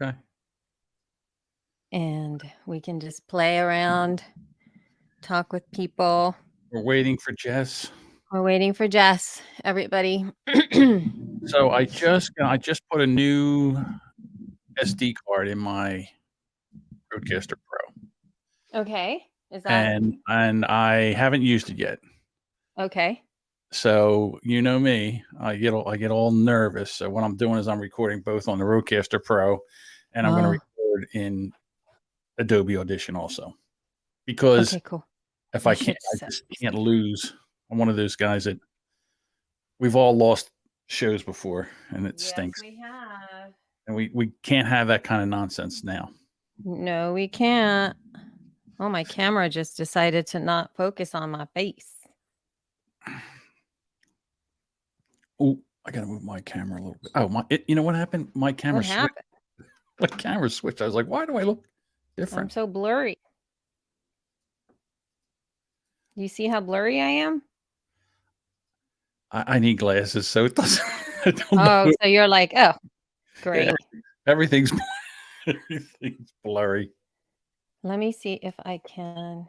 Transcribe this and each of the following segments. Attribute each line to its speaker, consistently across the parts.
Speaker 1: Okay.
Speaker 2: And we can just play around, talk with people.
Speaker 1: We're waiting for Jess.
Speaker 2: We're waiting for Jess, everybody.
Speaker 1: So I just put a new SD card in my Roadcaster Pro.
Speaker 2: Okay. Is that
Speaker 1: And I haven't used it yet.
Speaker 2: okay?
Speaker 1: So you know me, I get all nervous. So what I'm doing is I'm recording both on the Roadcaster Pro, and I'm going to record in Adobe Audition also, because
Speaker 2: Okay, cool.
Speaker 1: if I just can't lose. I'm one of those guys that we've all lost shows before, and it stinks.
Speaker 2: We have.
Speaker 1: And we can't have that kind of nonsense now.
Speaker 2: No, we can't. Oh, my camera just decided to not focus on my face.
Speaker 1: Oh, I gotta move my camera a little bit. Oh, you know what happened? My camera switched. My camera switched. I was like, why do I look different?
Speaker 2: I'm so blurry. You see how blurry I am?
Speaker 1: I need glasses, so it doesn't. I don't know.
Speaker 2: So you're like, oh, great.
Speaker 1: Yeah, everything's blurry.
Speaker 2: Let me see if I can.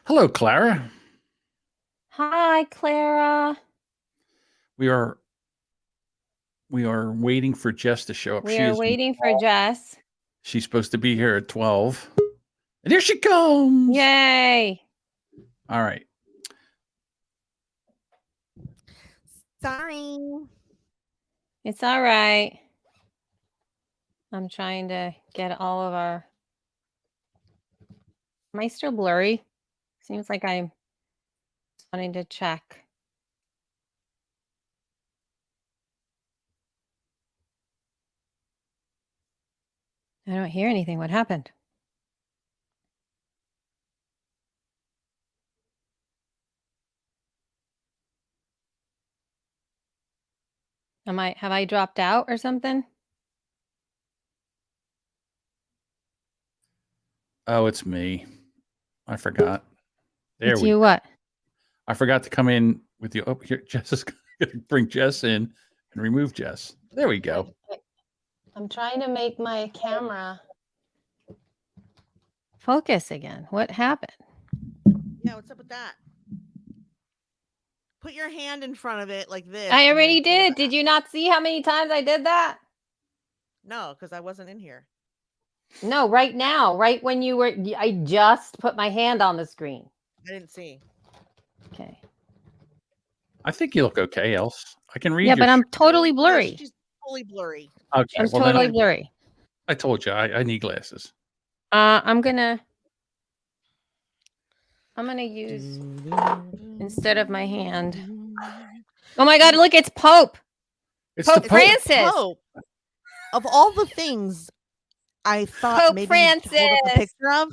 Speaker 1: Hello, Clara.
Speaker 2: Hi, Clara.
Speaker 1: We are waiting for Jess to show up.
Speaker 2: We are waiting for Jess.
Speaker 1: She's supposed to be here at 12. And here she comes.
Speaker 2: Yay.
Speaker 1: All right.
Speaker 3: Sorry.
Speaker 2: It's all right. I'm trying to get all of our... Am I still blurry? Seems like I'm wanting to check. I don't hear anything. What happened? Have I dropped out or something?
Speaker 1: Oh, it's me. I forgot. There
Speaker 2: it's you what?
Speaker 1: I forgot to come in with you. Oh, here, Jess is going to bring Jess in and remove Jess. There we go.
Speaker 2: I'm trying to make my camera focus again. What happened?
Speaker 3: Yeah, what's up with that? Put your hand in front of it like this.
Speaker 2: I already did. Did you not see how many times I did that?
Speaker 3: No, because I wasn't in here.
Speaker 2: No, right now, right when you were, I just put my hand on the screen.
Speaker 3: I didn't see.
Speaker 2: Okay.
Speaker 1: I think you look okay, else. I can read.
Speaker 2: Yeah, but I'm totally blurry.
Speaker 3: Yeah, she's totally blurry.
Speaker 1: Okay,
Speaker 2: I'm totally blurry.
Speaker 1: I told you I need glasses.
Speaker 2: I'm gonna use instead of my hand. Oh my God! Look, it's Pope.
Speaker 1: It's
Speaker 2: Pope Francis.
Speaker 3: Pope. Of all the things I thought
Speaker 2: Pope
Speaker 3: maybe
Speaker 2: Francis.
Speaker 3: hold up a picture of,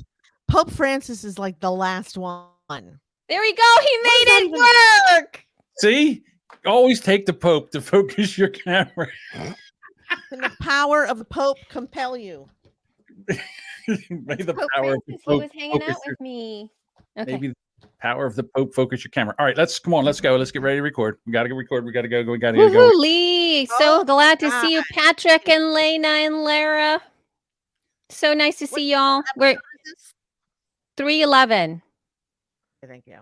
Speaker 3: Pope Francis is like the last one.
Speaker 2: There we go. He made it work.
Speaker 1: See, always take the Pope to focus your camera.
Speaker 3: Can the power of the Pope compel you?
Speaker 1: May the power of the Pope.
Speaker 2: He was hanging out with me. Okay.
Speaker 1: Maybe the power of the Pope focus your camera. All right, let's go. Let's get ready to record. We got to record. We got to go. We got to go.
Speaker 2: Lee, so glad to see you, Patrick and Lena and Lara. So nice to see y'all. We're 311.
Speaker 3: Thank you.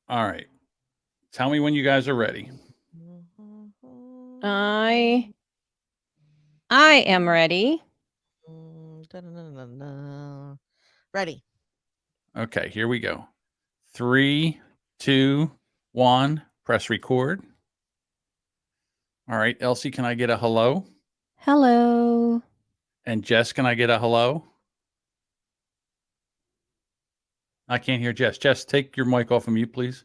Speaker 1: All right. Tell me when you guys are ready.
Speaker 2: I am ready.
Speaker 3: Ready.
Speaker 1: Okay, here we go. 3, 2, 1. Press record. All right, Elsie, can I get a hello?
Speaker 2: Hello.
Speaker 1: And Jess, can I get a hello? I can't hear Jess. Jess, take your mic off of mute, please.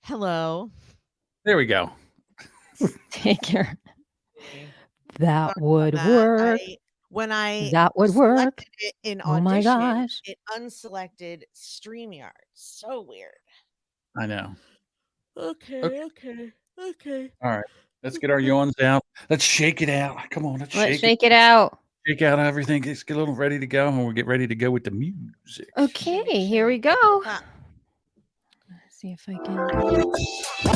Speaker 3: Hello.
Speaker 1: There we go.
Speaker 2: Take your... That would work. That would work.
Speaker 3: It in
Speaker 2: oh my gosh.
Speaker 3: It unselected StreamYard. So weird.
Speaker 1: I know.
Speaker 3: Okay.
Speaker 1: All right. Let's get our yawns out. Let's shake it out. Come on. Let's
Speaker 2: shake it out.
Speaker 1: Shake out everything. Let's get a little ready to go, and we'll get ready to go with the music.
Speaker 2: Okay, here we go. Let's see if I can.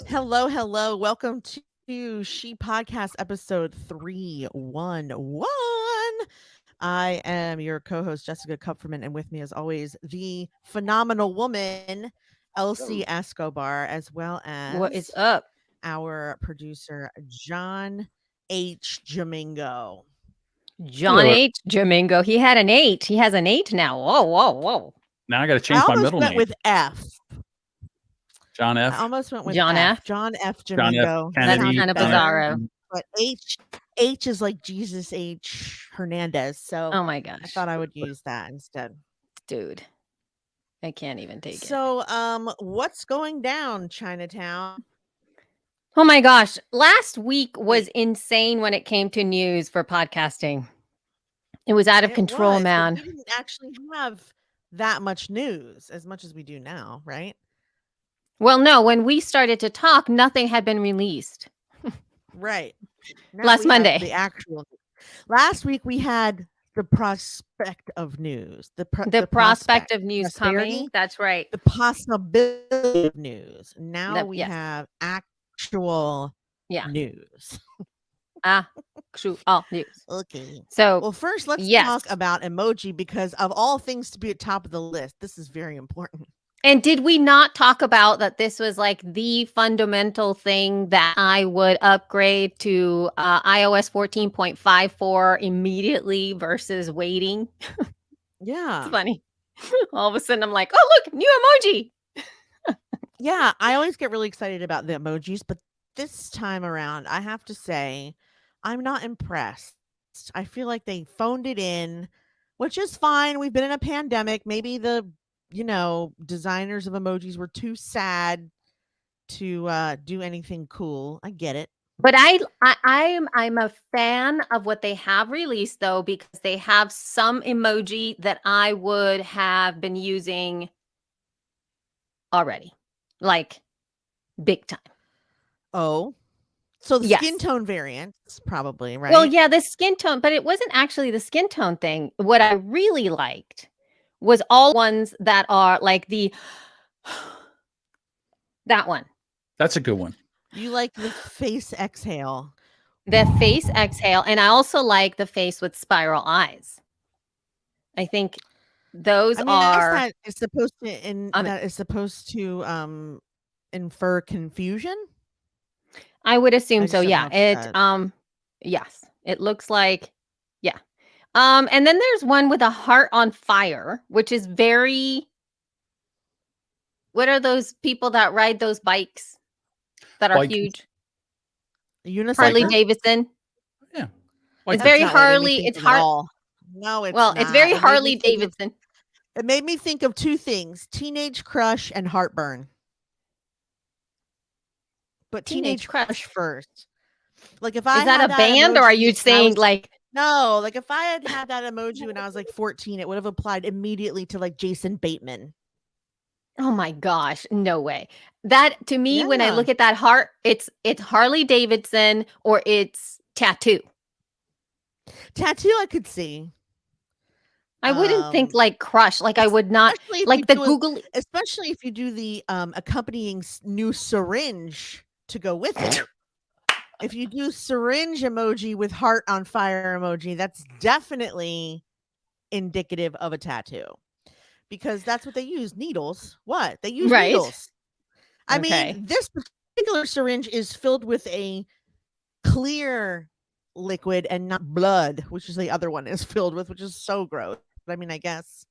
Speaker 3: Hello. Welcome to She Podcast episode 311. I am your co-host, Jessica Kupferman, and with me, as always, the phenomenal woman, Elsie Escobar, as well
Speaker 2: What is
Speaker 3: as
Speaker 2: up?
Speaker 3: our producer, John H. Jamingo.
Speaker 2: John
Speaker 1: Hello.
Speaker 2: H. Jamingo. He had an 8. He has an 8 now. Whoa.
Speaker 1: Now I got to
Speaker 3: I
Speaker 1: change my
Speaker 3: almost
Speaker 1: middle
Speaker 3: went
Speaker 1: name.
Speaker 3: with F.
Speaker 1: John
Speaker 3: I
Speaker 1: F.
Speaker 3: almost went with
Speaker 2: John F?
Speaker 3: John F.
Speaker 1: John F.
Speaker 3: Jamingo.
Speaker 2: That's
Speaker 1: Kennedy.
Speaker 2: kind of
Speaker 1: John F.
Speaker 2: bizarro.
Speaker 3: But H is like Jesus H. Hernandez. So
Speaker 2: Oh my
Speaker 3: I
Speaker 2: gosh.
Speaker 3: thought I would use that instead.
Speaker 2: Dude. I can't even take it.
Speaker 3: So, what's going down, Chinatown?
Speaker 2: Oh my gosh. Last week was insane when it came to news for podcasting. It was out of
Speaker 3: It
Speaker 2: control,
Speaker 3: was, but
Speaker 2: man.
Speaker 3: we didn't actually have that much news as much as we do now, right?
Speaker 2: Well, no, when we started to talk, nothing had been released.
Speaker 3: Right. Now
Speaker 2: Last
Speaker 3: we have
Speaker 2: Monday.
Speaker 3: the actual. Last week we had the prospect of news. The
Speaker 2: prospect of news
Speaker 3: prosperity,
Speaker 2: coming. That's right.
Speaker 3: the possibility of news. Now we
Speaker 2: Yes.
Speaker 3: have actual news.
Speaker 2: All news.
Speaker 3: Okay.
Speaker 2: So,
Speaker 3: Well, first let's
Speaker 2: yes.
Speaker 3: talk about emoji because of all things to be at top of the list, this is very important.
Speaker 2: and did we not talk about that this was like the fundamental thing that I would upgrade to iOS 14.54 immediately versus waiting?
Speaker 3: Yeah.
Speaker 2: It's funny. All of a sudden I'm like, oh, look, new emoji.
Speaker 3: Yeah, I always get really excited about the emojis, but this time around, I have to say, I'm not impressed. I feel like they phoned it in, which is fine. We've been in a pandemic. Maybe the, designers of emojis were too sad to do anything cool. I get it.
Speaker 2: But I'm a fan of what they have released though, because they have some emoji that I would have been using already, like big time.
Speaker 3: Oh, so the
Speaker 2: Yes.
Speaker 3: skin tone variants, probably, right?
Speaker 2: Well, yeah, the skin tone, but it wasn't actually the skin tone thing. What I really liked was all ones that are like that one,
Speaker 1: That's a good one.
Speaker 3: You like the face exhale.
Speaker 2: the face exhale, and I also like the face with spiral eyes. I think those
Speaker 3: I mean, I
Speaker 2: are.
Speaker 3: guess that is supposed to infer confusion.
Speaker 2: I would assume
Speaker 3: I
Speaker 2: so.
Speaker 3: just don't
Speaker 2: Yeah.
Speaker 3: know if
Speaker 2: It
Speaker 3: that-
Speaker 2: yes. It looks like yeah. And then there's one with a heart on fire, which is very. What are those people that ride those bikes that are
Speaker 1: Bike-
Speaker 2: huge?
Speaker 3: Unicycle?
Speaker 2: Harley Davidson.
Speaker 1: Yeah.
Speaker 2: It's
Speaker 3: That's
Speaker 2: very
Speaker 3: not what it made me
Speaker 2: Harley.
Speaker 3: think
Speaker 2: It's
Speaker 3: of at
Speaker 2: hard.
Speaker 3: all. No, it's
Speaker 2: Well,
Speaker 3: not.
Speaker 2: it's very
Speaker 3: It made me
Speaker 2: Harley
Speaker 3: think of-
Speaker 2: Davidson.
Speaker 3: It made me think of two things: teenage crush and heartburn. But
Speaker 2: Teenage
Speaker 3: teenage
Speaker 2: Crush.
Speaker 3: crush first. Like if I
Speaker 2: Is that
Speaker 3: had
Speaker 2: a band, or are you
Speaker 3: emoji when I
Speaker 2: saying
Speaker 3: was-
Speaker 2: like?
Speaker 3: no? Like if I had that emoji when I was like 14, it would have applied immediately to like Jason Bateman.
Speaker 2: Oh my gosh, no way. That to me, when I
Speaker 3: Yeah.
Speaker 2: look at that heart, it's Harley Davidson or it's tattoo.
Speaker 3: Tattoo, I could see.
Speaker 2: I wouldn't think
Speaker 3: Um,
Speaker 2: like crush. Like I would not
Speaker 3: Especially if
Speaker 2: like
Speaker 3: you
Speaker 2: the
Speaker 3: do a-
Speaker 2: Google.
Speaker 3: especially if you do the accompanying new syringe to go with it. If you do syringe emoji with heart on fire emoji, that's definitely indicative of a tattoo because that's what they use. Needles. What? They use
Speaker 2: Right.
Speaker 3: needles. I
Speaker 2: Okay.
Speaker 3: mean, this particular syringe is filled with a clear liquid and not blood, which is the other one is filled with, which is so gross. I mean, I guess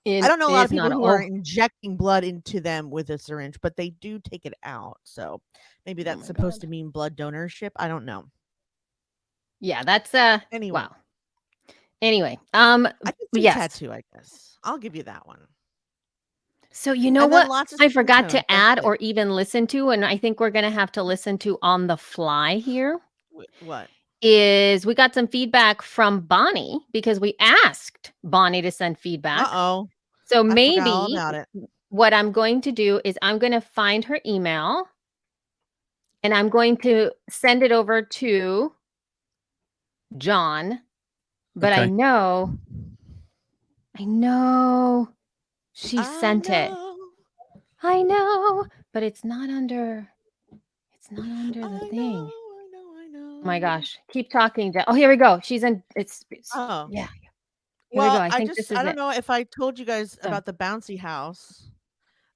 Speaker 3: I don't know a lot of people who are injecting blood into them with a syringe, but they do take it out. So maybe that's
Speaker 2: my
Speaker 3: supposed to mean blood donorship. I don't know.
Speaker 2: Yeah, that's
Speaker 3: Anyway,
Speaker 2: wow. Anyway,
Speaker 3: I can see
Speaker 2: yes.
Speaker 3: tattoo. I guess I'll give you that one.
Speaker 2: So you know
Speaker 3: And then
Speaker 2: what
Speaker 3: lots of
Speaker 2: I
Speaker 3: skin
Speaker 2: forgot
Speaker 3: tone,
Speaker 2: to
Speaker 3: that's
Speaker 2: add
Speaker 3: it.
Speaker 2: or even listen to, and I think we're gonna have to listen to on the fly here.
Speaker 3: What?
Speaker 2: Is we got some feedback from Bonnie because we asked Bonnie to send feedback.
Speaker 3: Uh-oh.
Speaker 2: So
Speaker 3: I forgot all
Speaker 2: maybe
Speaker 3: about it.
Speaker 2: what I'm going to do is I'm going to find her email and I'm going to send it over to John but I
Speaker 1: Okay.
Speaker 2: know she sent it. I know, but it's not under the thing.
Speaker 3: I know.
Speaker 2: Oh my gosh. Keep talking, Jen. Oh, here we go. She's in it's
Speaker 3: Oh.
Speaker 2: yeah. Here we go.
Speaker 3: Well,
Speaker 2: I think this is
Speaker 3: I don't
Speaker 2: it.
Speaker 3: know if I told you guys
Speaker 2: So,
Speaker 3: about the bouncy house.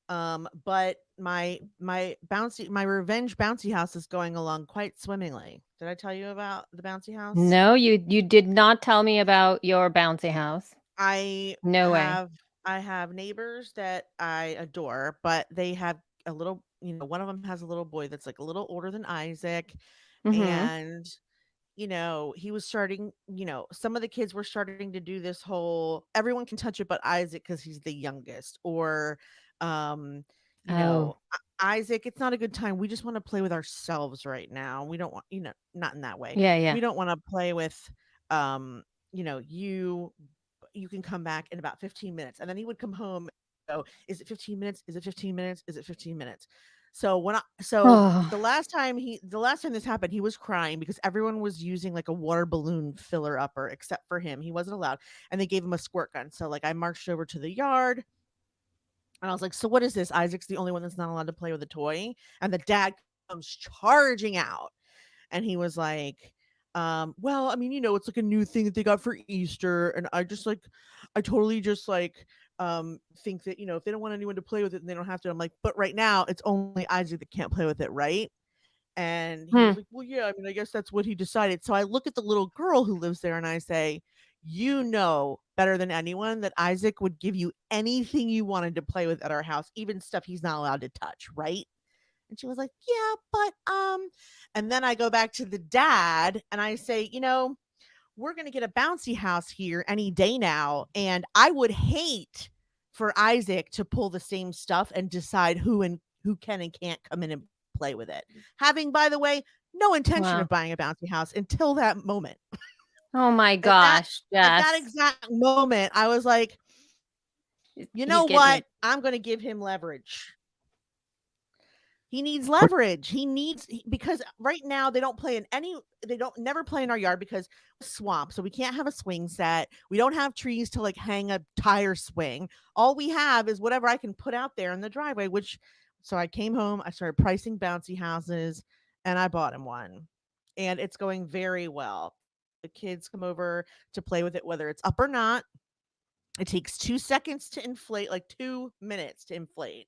Speaker 3: But my revenge bouncy house is going along quite swimmingly. Did I tell you about the bouncy house?
Speaker 2: no, you did not tell me about your bouncy house. No way.
Speaker 3: I have neighbors that I adore, but they have a little, one of them has a little boy that's like a little older than Isaac,
Speaker 2: Mhm.
Speaker 3: and he was starting, some of the kids were starting to do this whole everyone can touch it but Isaac because he's the youngest, or
Speaker 2: Oh.
Speaker 3: Isaac, it's not a good time. We just want to play with ourselves right now. We don't want, not in that way.
Speaker 2: Yeah, yeah.
Speaker 3: We don't want to play with you can come back in about 15 minutes. And then he would come home and go, is it 15 minutes? Is it 15 minutes? Is it 15 minutes? So
Speaker 2: Oh.
Speaker 3: the last time this happened, he was crying because everyone was using like a water balloon filler upper except for him. He wasn't allowed. And they gave him a squirt gun. So like I marched over to the yard and I was like, so what is this? Isaac's the only one that's not allowed to play with a toy. And the dad comes charging out. And he was like, well, I mean, it's like a new thing that they got for Easter. And I totally just like think that, if they don't want anyone to play with it, then they don't have to. I'm like, but right now it's only Isaac that can't play with it, right? And he was like, well, yeah, I mean, I guess that's what he decided. So I look at the little girl who lives there and I say, better than anyone that Isaac would give you anything you wanted to play with at our house, even stuff he's not allowed to touch, right? And she was like, yeah, but and then I go back to the dad and I say, we're going to get a bouncy house here any day now, and I would hate for Isaac to pull the same stuff and decide who can and can't come in and play with it. Having, by the way, no intention of buying a bouncy house until that moment.
Speaker 2: Oh my gosh,
Speaker 3: at that exact moment, I was like, you know what? I'm going to give him leverage. He needs leverage. Because right now they don't never play in our yard because swamp. So we can't have a swing set. We don't have trees to like hang a tire swing. All we have is whatever I can put out there in the driveway, so I came home, I started pricing bouncy houses and I bought him one. And it's going very well. The kids come over to play with it, whether it's up or not. It takes 2 seconds to inflate, like 2 minutes to inflate.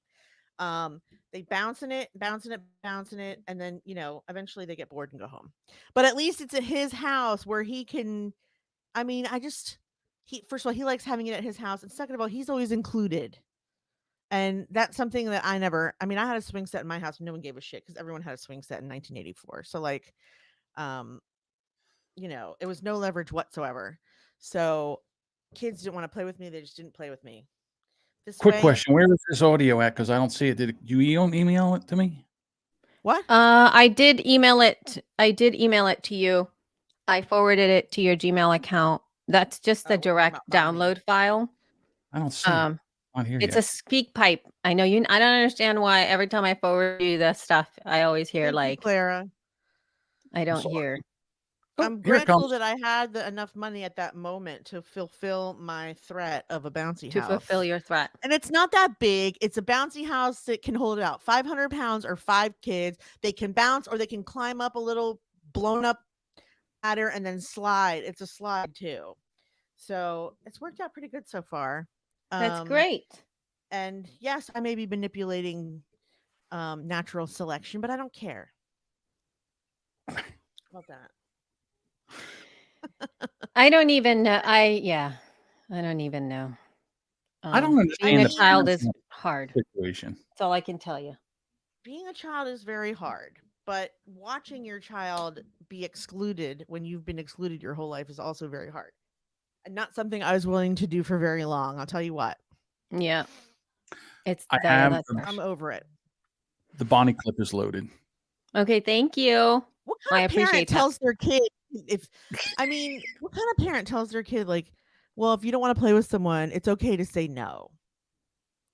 Speaker 3: They bouncing it, and then eventually they get bored and go home. But at least it's at his house where he can. I mean, first of all, he likes having it at his house, and second of all, he's always included. And that's something that I had a swing set in my house. No one gave a shit because everyone had a swing set in 1984. So like, it was no leverage whatsoever. So kids didn't want to play with me. They just didn't play with me.
Speaker 1: Quick question: where is this audio at? Because I don't see it. Did you email it to me?
Speaker 3: What?
Speaker 2: I did email it. I did email it to you. I forwarded it to your Gmail account. That's just the direct download file.
Speaker 1: I don't see it. On here
Speaker 2: It's
Speaker 1: yet.
Speaker 2: a speak pipe. I know you. I don't understand why every time I forward you the stuff, I always hear
Speaker 3: Thank you, Clara.
Speaker 2: I don't hear.
Speaker 3: I'm grateful that I had enough money at that moment to fulfill my threat of a bouncy house.
Speaker 2: To fulfill your threat.
Speaker 3: And it's not that big. It's a bouncy house that can hold about 500 pounds or 5 kids. They can bounce or they can climb up a little blown up ladder and then slide. It's a slide too. So it's worked out pretty good so far.
Speaker 2: That's great.
Speaker 3: And yes, I may be manipulating natural selection, but I don't care about that.
Speaker 2: I don't even know. I don't even know.
Speaker 1: I don't understand.
Speaker 2: Being a child is hard.
Speaker 1: Situation.
Speaker 2: That's all I can tell you.
Speaker 3: Being a child is very hard, but watching your child be excluded when you've been excluded your whole life is also very hard. And not something I was willing to do for very long. I'll tell you what.
Speaker 2: Yeah.
Speaker 3: I'm over it.
Speaker 1: The Bonnie clip is loaded.
Speaker 2: Okay, thank you.
Speaker 3: What kind of parent tells their kid what kind of parent tells their kid like, well, if you don't want to play with someone, it's okay to say no?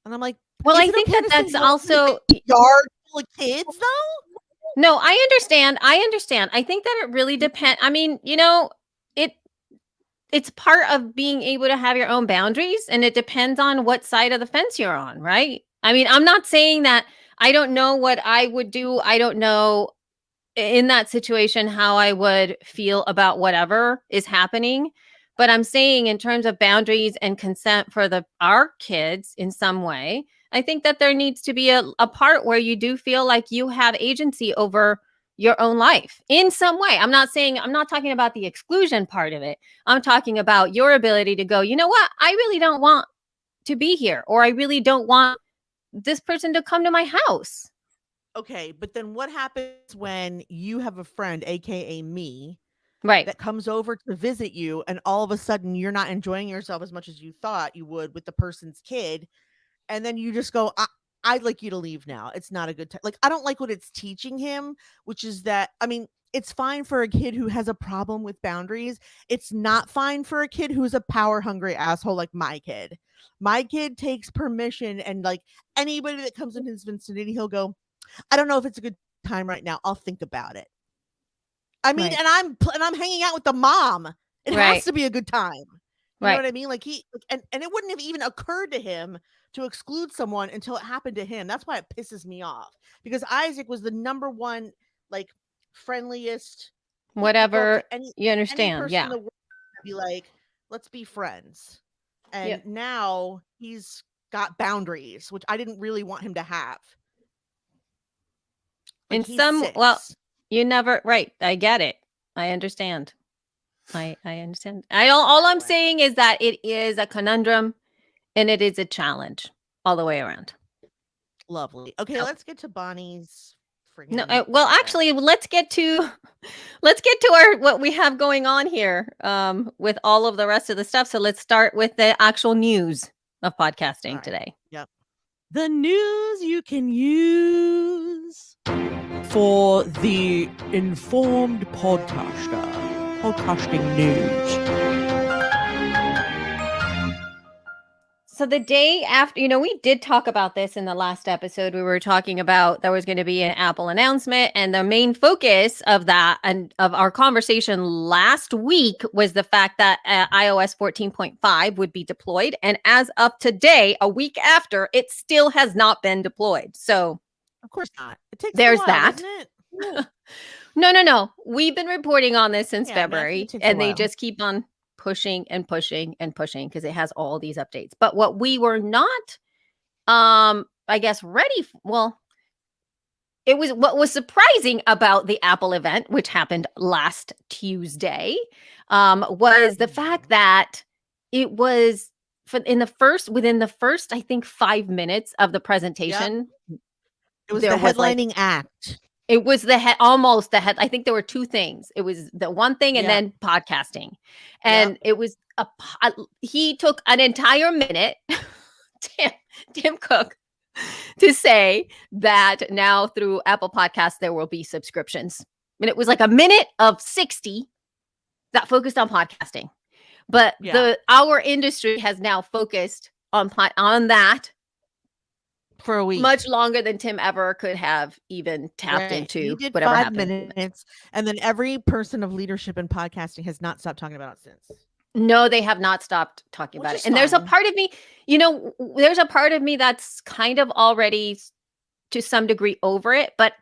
Speaker 3: And I'm like,
Speaker 2: well, I think that's also
Speaker 3: yard full of kids though.
Speaker 2: No, I understand. I think that it really depends. I mean, it it's part of being able to have your own boundaries, and it depends on what side of the fence you're on, right? I mean, I'm not saying that I don't know what I would do. I don't know in that situation how I would feel about whatever is happening. But I'm saying in terms of boundaries and consent for our kids in some way, I think that there needs to be a part where you do feel like you have agency over your own life in some way. I'm not talking about the exclusion part of it. I'm talking about your ability to go, you know what? I really don't want to be here, or I really don't want this person to come to my house.
Speaker 3: Okay, but then what happens when you have a friend, aka me,
Speaker 2: Right.
Speaker 3: that comes over to visit you, and all of a sudden you're not enjoying yourself as much as you thought you would with the person's kid, and then you just go, I'd like you to leave now. It's not a good time. Like, I don't like what it's teaching him, which is that, I mean, it's fine for a kid who has a problem with boundaries. It's not fine for a kid who's a power hungry asshole like my kid. My kid takes permission, and like anybody that comes in his vicinity, he'll go, I don't know if it's a good time right now. I'll think about it. I mean,
Speaker 2: Right.
Speaker 3: and I'm hanging out with the mom. It
Speaker 2: Right.
Speaker 3: has to be a good time. You know
Speaker 2: Right.
Speaker 3: what I mean? Like and it wouldn't have even occurred to him to exclude someone until it happened to him. That's why it pisses me off, because Isaac was the number one, like, friendliest. He could go up
Speaker 2: Whatever
Speaker 3: to any
Speaker 2: you understand.
Speaker 3: person
Speaker 2: Yeah.
Speaker 3: in the world and be like, let's be friends. And
Speaker 2: Yep.
Speaker 3: now he's got boundaries, which I didn't really want him to have. Like,
Speaker 2: In
Speaker 3: he's
Speaker 2: some, well,
Speaker 3: 6.
Speaker 2: you never, right. I get it. I understand. I understand. All I'm saying is that it is a conundrum and it is a challenge all the way around.
Speaker 3: Lovely. Okay,
Speaker 2: Oh.
Speaker 3: let's get to Bonnie's freaking.
Speaker 2: No, well, actually, let's get to what we have going on here with all of the rest of the stuff. So let's start with the actual news of podcasting today.
Speaker 3: Yep. The news you can use for the informed podcaster. Podcasting news.
Speaker 2: So the day after, we did talk about this in the last episode. We were talking about there was going to be an Apple announcement, and the main focus of that and of our conversation last week was the fact that iOS 14.5 would be deployed. And as of today, a week after, it still has not been deployed. So
Speaker 3: of course not. It takes
Speaker 2: there's
Speaker 3: a while,
Speaker 2: that.
Speaker 3: doesn't it?
Speaker 2: No. We've been reporting on this since
Speaker 3: Yeah,
Speaker 2: February,
Speaker 3: takes a
Speaker 2: and they
Speaker 3: while.
Speaker 2: just keep on pushing and pushing and pushing because it has all these updates. But what we were not, I guess, ready. Well, it was what was surprising about the Apple event, which happened last Tuesday, was the fact that it was within the first, I think, 5 minutes of the presentation.
Speaker 3: Yep. It was the headlining act.
Speaker 2: It was almost the head. I think there were two things. It was the one thing and then podcasting. And it was he took an entire minute, Tim Cook, to say that now through Apple Podcasts, there will be subscriptions. And it was like a minute of 60 that focused on podcasting. But our industry has now focused on that
Speaker 3: for a week,
Speaker 2: much longer than Tim ever could have even tapped into.
Speaker 3: He did
Speaker 2: whatever
Speaker 3: 5
Speaker 2: happened.
Speaker 3: minutes, and then every person of leadership in podcasting has not stopped talking about it since.
Speaker 2: No, they have not stopped talking about it. And there's a part of me, there's a part of me that's kind of already to some degree over it. But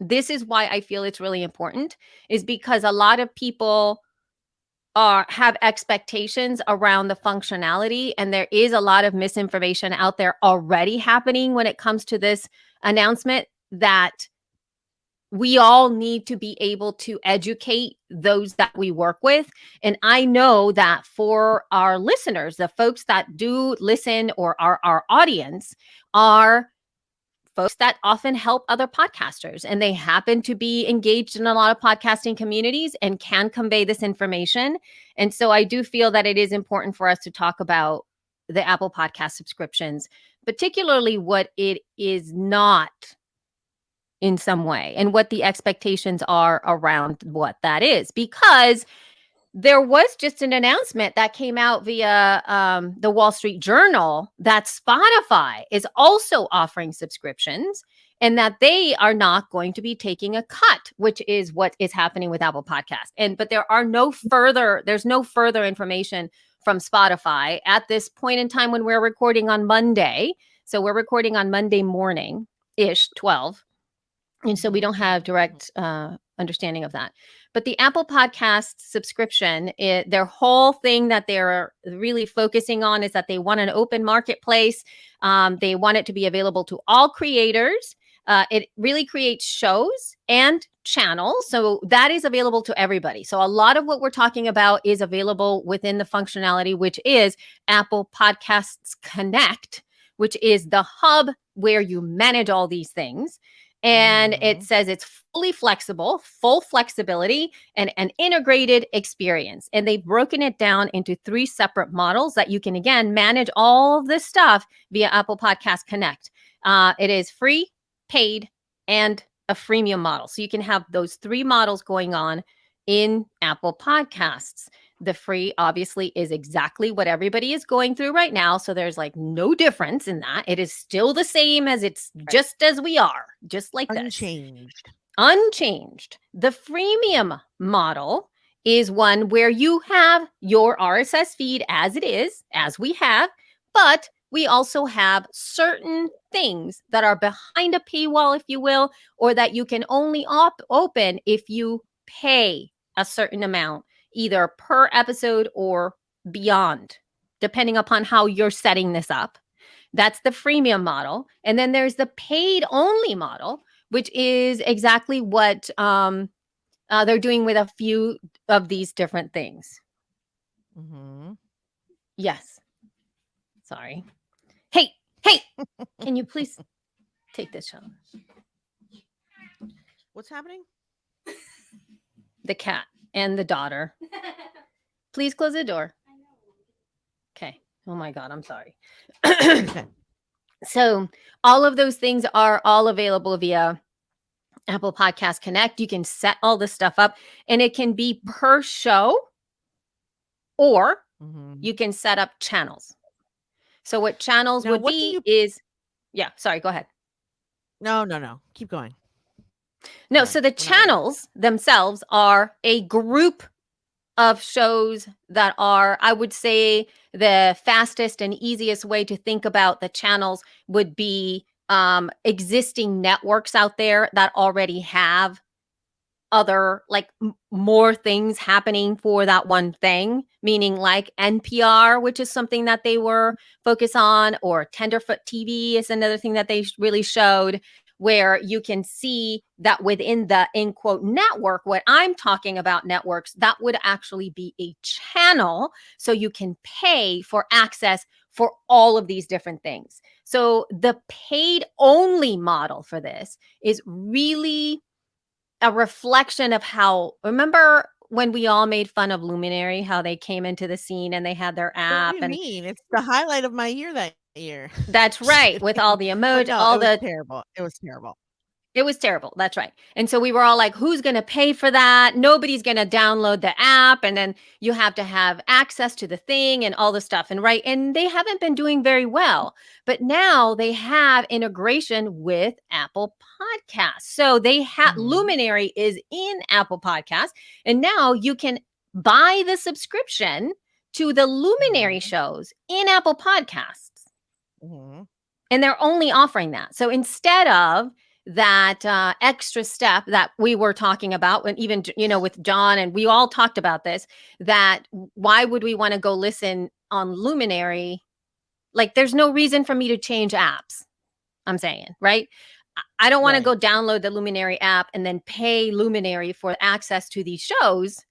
Speaker 2: this is why I feel it's really important, is because a lot of people have expectations around the functionality, and there is a lot of misinformation out there already happening when it comes to this announcement, that we all need to be able to educate those that we work with. And I know that for our listeners, the folks that do listen or are our audience are folks that often help other podcasters, and they happen to be engaged in a lot of podcasting communities and can convey this information. And so I do feel that it is important for us to talk about the Apple Podcast subscriptions, particularly what it is not in some way and what the expectations are around what that is, because there was just an announcement that came out via the Wall Street Journal that Spotify is also offering subscriptions. and that they are not going to be taking a cut, which is what is happening with Apple Podcasts. But there's no further information from Spotify at this point in time when we're recording on Monday. So we're recording on Monday morning-ish, 12. And so we don't have direct understanding of that. But the Apple Podcast subscription, their whole thing that they're really focusing on is that they want an open marketplace. They want it to be available to all creators. It really creates shows and channels. So that is available to everybody. So a lot of what we're talking about is available within the functionality, which is Apple Podcasts Connect, which is the hub where you manage all these things. And it says it's fully flexible, full flexibility, and an integrated experience. And they've broken it down into 3 separate models that you can, again, manage all of this stuff via Apple Podcast Connect. It is free, paid, and a freemium model. So you can have those 3 models going on in Apple Podcasts. The free obviously is exactly what everybody is going through right now. So there's like no difference in that. It is still the same as it's just as we are, just like
Speaker 3: Unchanged.
Speaker 2: Unchanged. The freemium model is one where you have your RSS feed as it is, as we have, but we also have certain things that are behind a paywall, if you will, or that you can only open if you pay a certain amount, either per episode or beyond, depending upon how you're setting this up. That's the freemium model. And then there's the paid only model, which is exactly what they're doing with a few of these different things. Yes. Sorry. Hey, can you please take this shot?
Speaker 3: What's happening?
Speaker 2: The cat and the daughter. Please close the door. Okay. Oh my God, I'm sorry.
Speaker 3: Okay.
Speaker 2: So all of those things are all available via Apple Podcast Connect. You can set all this stuff up, and it can be per show, or you can set up channels. So what channels
Speaker 3: Now,
Speaker 2: would
Speaker 3: what
Speaker 2: be is, yeah, sorry, go ahead.
Speaker 3: No. Keep going.
Speaker 2: No,
Speaker 3: Sorry,
Speaker 2: so the channels themselves are a group of shows that are, I would say, the fastest and easiest way to think about the channels would be existing networks out there that already have other, like, more things happening for that one thing, meaning like NPR, which is something that they were focused on, or Tenderfoot TV is another thing that they really showed, where you can see that within the, in quote, network, what I'm talking about networks, that would actually be a channel. So you can pay for access for all of these different things. So the paid only model for this is really a reflection of how, remember when we all made fun of Luminary, how they came into the scene and they had their app?
Speaker 3: What do you mean? It's the highlight of my year that year.
Speaker 2: That's right. With all the emojis,
Speaker 3: No, it was terrible. It was terrible.
Speaker 2: It was terrible. That's right. And so we were all like, who's going to pay for that? Nobody's going to download the app. And then you have to have access to the thing and all the stuff. And right. And they haven't been doing very well. But now they have integration with Apple Podcasts. So they have Luminary is in Apple Podcasts. And now you can buy the subscription to the Luminary shows in Apple Podcasts. And they're only offering that. So instead of that extra step that we were talking about, when even, with John, and we all talked about this, that why would we want to go listen on Luminary? Like, there's no reason for me to change apps, I'm saying, right? I don't want to go download the Luminary app and then pay Luminary for access to these shows.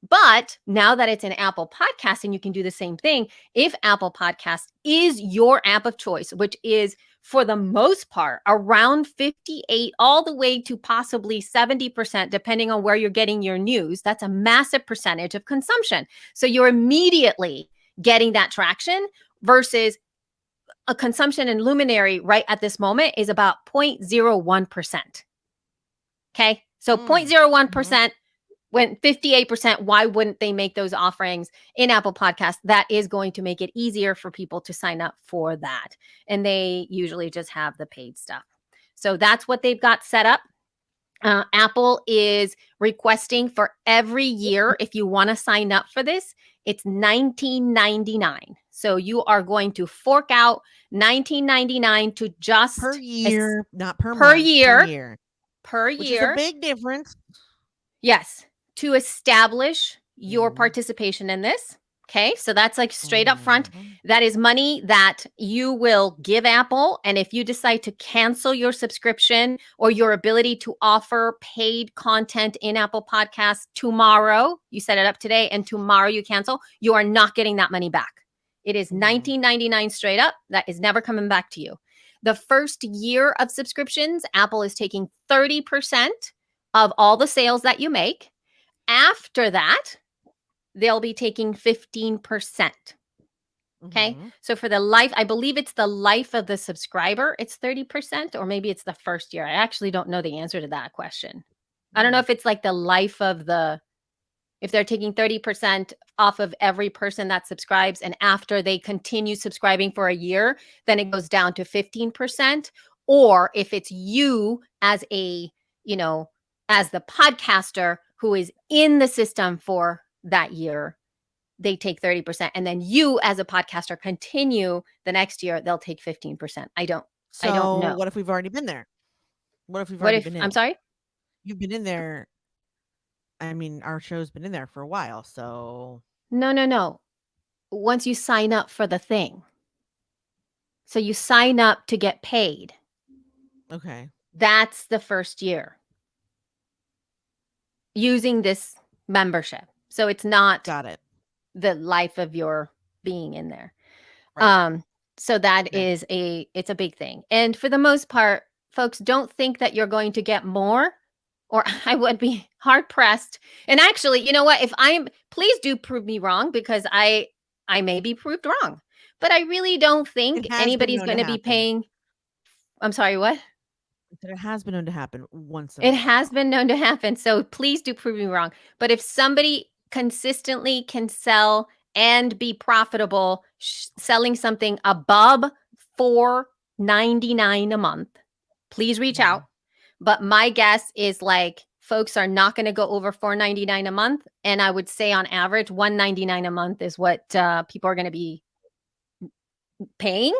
Speaker 2: But now that it's an Apple Podcast, and you can do the same thing, if Apple Podcast is your app of choice, which is for the most part around 58 all the way to possibly 70%, depending on where you're getting your news, that's a massive percentage of consumption. So you're immediately getting that traction, versus a consumption in Luminary right at this moment is about 0.01%. Okay. So 0.01%. When 58%, why wouldn't they make those offerings in Apple Podcasts? That is going to make it easier for people to sign up for that. And they usually just have the paid stuff. So that's what they've got set up. Apple is requesting for every year, if you want to sign up for this, it's $19.99. So you are going to fork out $19.99 to just
Speaker 3: per year, not per
Speaker 2: per
Speaker 3: month,
Speaker 2: year.
Speaker 3: Which is a big difference.
Speaker 2: Yes, to establish your participation in this. Okay, so that's like straight up front. That is money that you will give Apple. And if you decide to cancel your subscription or your ability to offer paid content in Apple Podcasts tomorrow, you set it up today and tomorrow you cancel, you are not getting that money back. It is $19.99 straight up. That is never coming back to you. The first year of subscriptions, Apple is taking 30% of all the sales that you make. After that, they'll be taking 15%. Okay. So for the life, I believe it's the life of the subscriber, it's 30%, or maybe it's the first year. I actually don't know the answer to that question. I don't know if it's like the life of if they're taking 30% off of every person that subscribes, and after they continue subscribing for a year, then it goes down to 15%, or if it's you as as the podcaster who is in the system for that year, they take 30%. And then you as a podcaster continue the next year, they'll take 15%. I don't know.
Speaker 3: What if we've already been there? What if we've already been in?
Speaker 2: I'm sorry?
Speaker 3: You've been in there. I mean, our show's been in there for a while, so.
Speaker 2: No. Once you sign up for the thing. So you sign up to get paid.
Speaker 3: Okay.
Speaker 2: That's the first year. Using this membership. So it's not
Speaker 3: Got it.
Speaker 2: The life of your being in there.
Speaker 3: Right.
Speaker 2: So that is it's a big thing. And for the most part, folks, don't think that you're going to get more, or I would be hard pressed. And actually, you know what? Please do prove me wrong, because I may be proved wrong, but I really don't think anybody's going to be paying. I'm sorry, what?
Speaker 3: It has been known to happen once.
Speaker 2: It has been known to happen. So please do prove me wrong. But if somebody consistently can sell and be profitable selling something above $4.99 a month, please reach out. But my guess is like folks are not going to go over $4.99 a month, and I would say on average $1.99 a month is what people are going to be paying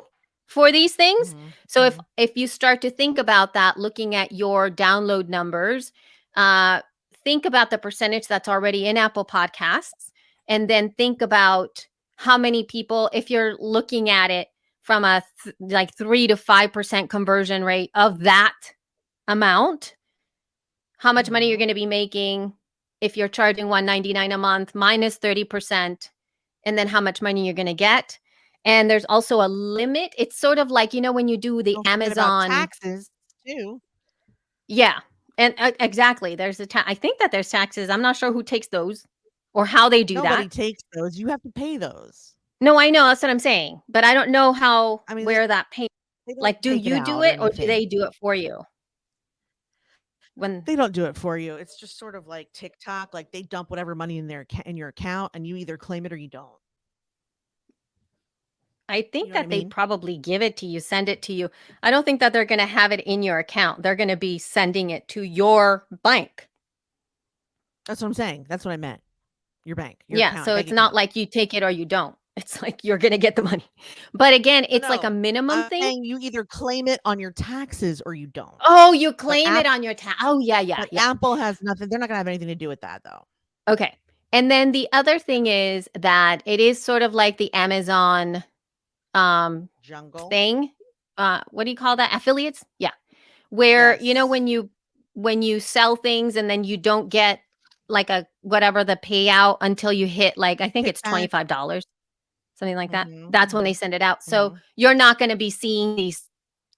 Speaker 2: for these things. So if you start to think about that, looking at your download numbers, think about the percentage that's already in Apple Podcasts, and then think about how many people, if you're looking at it from a 3 to 5% conversion rate of that amount, how much money you're going to be making if you're charging $1.99 a month minus 30%, and then how much money you're going to get. And there's also a limit. It's sort of like, when you do the Amazon
Speaker 3: taxes too.
Speaker 2: Yeah. And exactly. There's I think that there's taxes. I'm not sure who takes those or how they do that.
Speaker 3: Nobody takes those. You have to pay those.
Speaker 2: No, I know. That's what I'm saying. But I don't know where that payment. Like, do you do it or do they do it for you? When
Speaker 3: they don't do it for you, it's just sort of like TikTok. Like they dump whatever money in your account, and you either claim it or you don't.
Speaker 2: I think that they probably give it to you, send it to you. I don't think that they're going to have it in your account. They're going to be sending it to your bank.
Speaker 3: That's what I'm saying. That's what I meant. Your bank.
Speaker 2: Your account, so it's not like you take it or you don't. It's like you're going to get the money. But again, it's like a minimum thing.
Speaker 3: You either claim it on your taxes or you don't.
Speaker 2: Oh, you claim it on your tax. Oh, yeah.
Speaker 3: Apple has nothing. They're not going to have anything to do with that, though.
Speaker 2: Okay. And then the other thing is that it is sort of like the Amazon
Speaker 3: jungle
Speaker 2: thing. What do you call that? Affiliates? Yeah. Where, when you sell things and then you don't get like whatever the payout until you hit I think it's $25, something like that. That's when they send it out. So you're not going to be seeing these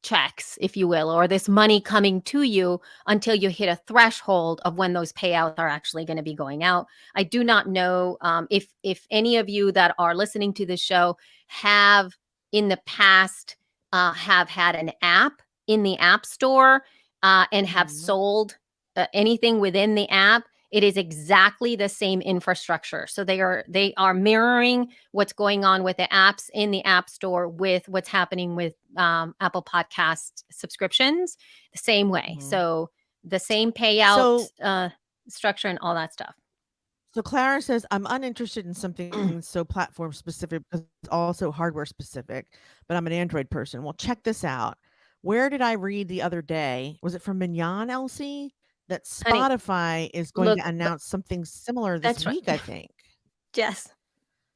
Speaker 2: checks, if you will, or this money coming to you until you hit a threshold of when those payouts are actually going to be going out. I do not know if any of you that are listening to this show have in the past have had an app in the App Store and have sold anything within the app. it is exactly the same infrastructure. So they are mirroring what's going on with the apps in the App Store with what's happening with Apple Podcast subscriptions the same way.
Speaker 3: Mhm.
Speaker 2: So the same payout structure and all that stuff.
Speaker 3: So Clara says, I'm uninterested in something so platform specific, because it's also hardware specific, but I'm an Android person. Well, check this out. Where did I read the other day? Was it from Mignon, Elsie? That
Speaker 2: Honey,
Speaker 3: Spotify is going
Speaker 2: look,
Speaker 3: to announce something similar this
Speaker 2: that's right.
Speaker 3: week, I think.
Speaker 2: Jess,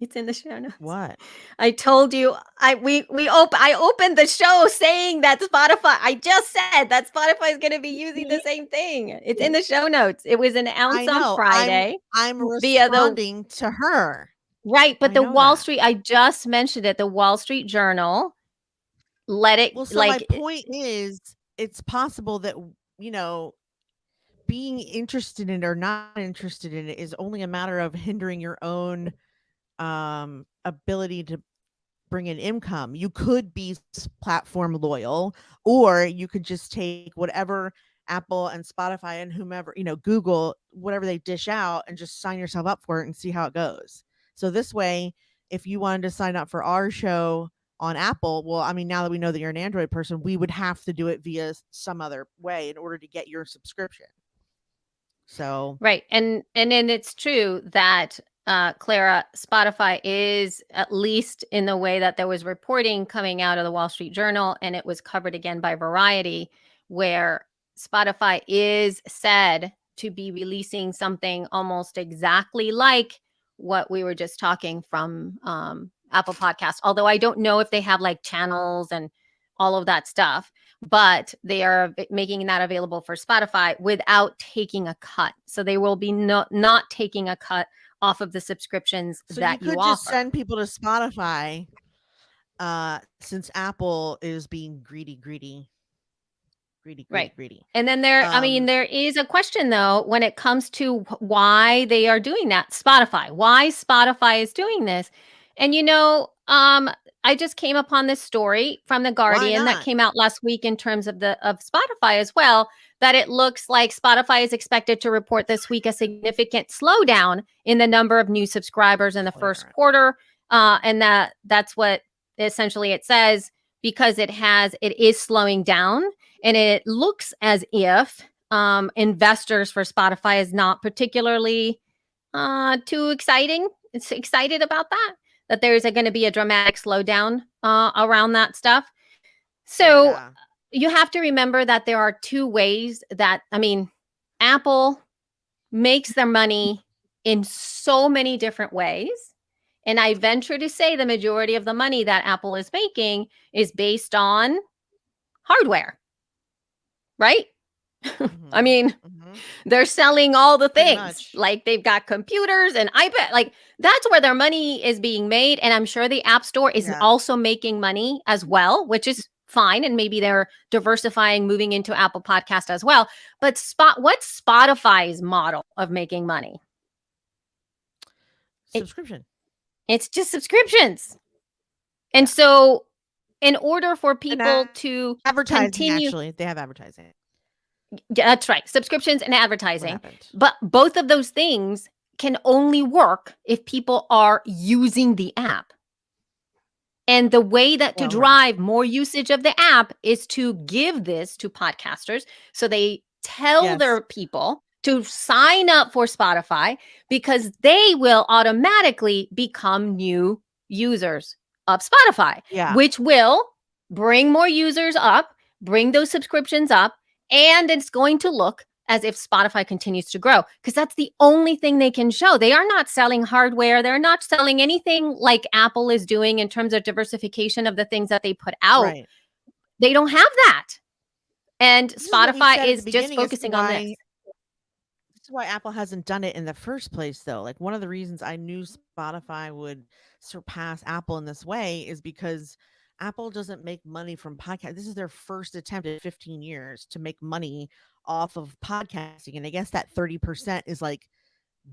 Speaker 2: it's in the show notes.
Speaker 3: What?
Speaker 2: I told you I opened the show saying that Spotify. I just said that Spotify is going to be using the same thing. It's in the show notes. It was announced
Speaker 3: I
Speaker 2: on
Speaker 3: know.
Speaker 2: Friday
Speaker 3: I'm
Speaker 2: via the
Speaker 3: responding to her.
Speaker 2: right, but
Speaker 3: I
Speaker 2: the
Speaker 3: know
Speaker 2: Wall
Speaker 3: that.
Speaker 2: Street. I just mentioned it. The Wall Street Journal let it
Speaker 3: Well, so my point is, it's possible that, you know, being interested in it or not interested in it is only a matter of hindering your own ability to bring in income. You could be platform loyal, or you could just take whatever Apple and Spotify and whomever, you know, Google, whatever they dish out, and just sign yourself up for it and see how it goes. So this way, if you wanted to sign up for our show on Apple, well, I mean, now that we know that you're an Android person, we would have to do it via some other way in order to get your subscription. So
Speaker 2: right, and then it's true that Clara, Spotify is, at least in the way that there was reporting coming out of the Wall Street Journal, and it was covered again by Variety, where Spotify is said to be releasing something almost exactly like what we were just talking from Apple Podcast. Although I don't know if they have like channels and all of that stuff, but they are making that available for Spotify without taking a cut. So they will be not taking a cut off of the subscriptions
Speaker 3: so
Speaker 2: that
Speaker 3: you could
Speaker 2: offer.
Speaker 3: just send people to Spotify, since Apple is being greedy.
Speaker 2: Right. And then I mean, there is a question though, when it comes to why they are doing that. Why Spotify is doing this. And you know, I just came upon this story from The Guardian that came out last week in terms of Spotify as well, that it looks like Spotify is expected to report this week a significant slowdown in the number of new subscribers in the first quarter. And that's what essentially it says, because it is slowing down. And it looks as if investors for Spotify is not particularly too exciting. It's excited about that there's going to be a dramatic slowdown around that stuff. So you have to remember that there are two ways that, I mean, Apple makes their money in so many different ways. And I venture to say the majority of the money that Apple is making is based on hardware. Right?
Speaker 3: Mm-hmm.
Speaker 2: I mean, they're selling all the things. Like they've got computers and iPad. Like that's where their money is being made. And I'm sure the App Store is also making money as well, which is fine. And maybe they're diversifying, moving into Apple Podcast as well. But what's Spotify's model of making money?
Speaker 3: Subscription.
Speaker 2: It's just subscriptions. And so in order for people to
Speaker 3: advertising,
Speaker 2: continue,
Speaker 3: actually, they have advertising.
Speaker 2: That's right. Subscriptions and advertising. But both of those things can only work if people are using the app. And the way that to drive more usage of the app is to give this to podcasters. So they tell their people to sign up for Spotify, because they will automatically become new users of Spotify, which will bring more users up, bring those subscriptions up, and it's going to look as if Spotify continues to grow, because that's the only thing they can show. They are not selling hardware. They're not selling anything like Apple is doing in terms of diversification of the things that they put out. Right. They don't have that. And Spotify is just focusing on this.
Speaker 3: This is why Apple hasn't done it in the first place, though. Like, one of the reasons I knew Spotify would surpass Apple in this way is because Apple doesn't make money from podcasts. This is their first attempt in 15 years to make money off of podcasting. And I guess that 30% is like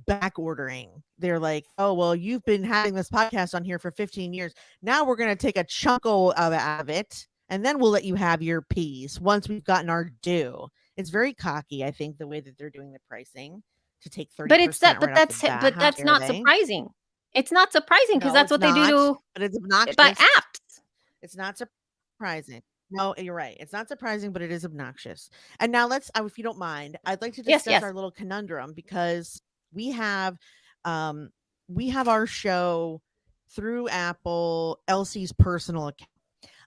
Speaker 3: back ordering. They're like, oh, well, you've been having this podcast on here for 15 years. Now we're going to take a chunk of it, and then we'll let you have your piece once we've gotten our due. It's very cocky, I think, the way that they're doing the pricing to take 30%
Speaker 2: But it's that,
Speaker 3: right
Speaker 2: but
Speaker 3: off the bat.
Speaker 2: but
Speaker 3: How
Speaker 2: that's
Speaker 3: dare
Speaker 2: not
Speaker 3: they?
Speaker 2: surprising. It's not surprising because
Speaker 3: No,
Speaker 2: that's
Speaker 3: it's
Speaker 2: what they
Speaker 3: not,
Speaker 2: do
Speaker 3: but it's
Speaker 2: by
Speaker 3: obnoxious.
Speaker 2: apps.
Speaker 3: It's not surprising. No, you're right. It's not surprising, but it is obnoxious. And now let's, if you don't mind, I'd like to
Speaker 2: Yes,
Speaker 3: discuss
Speaker 2: yes.
Speaker 3: our little conundrum because we have our show through Apple, Elsie's personal account.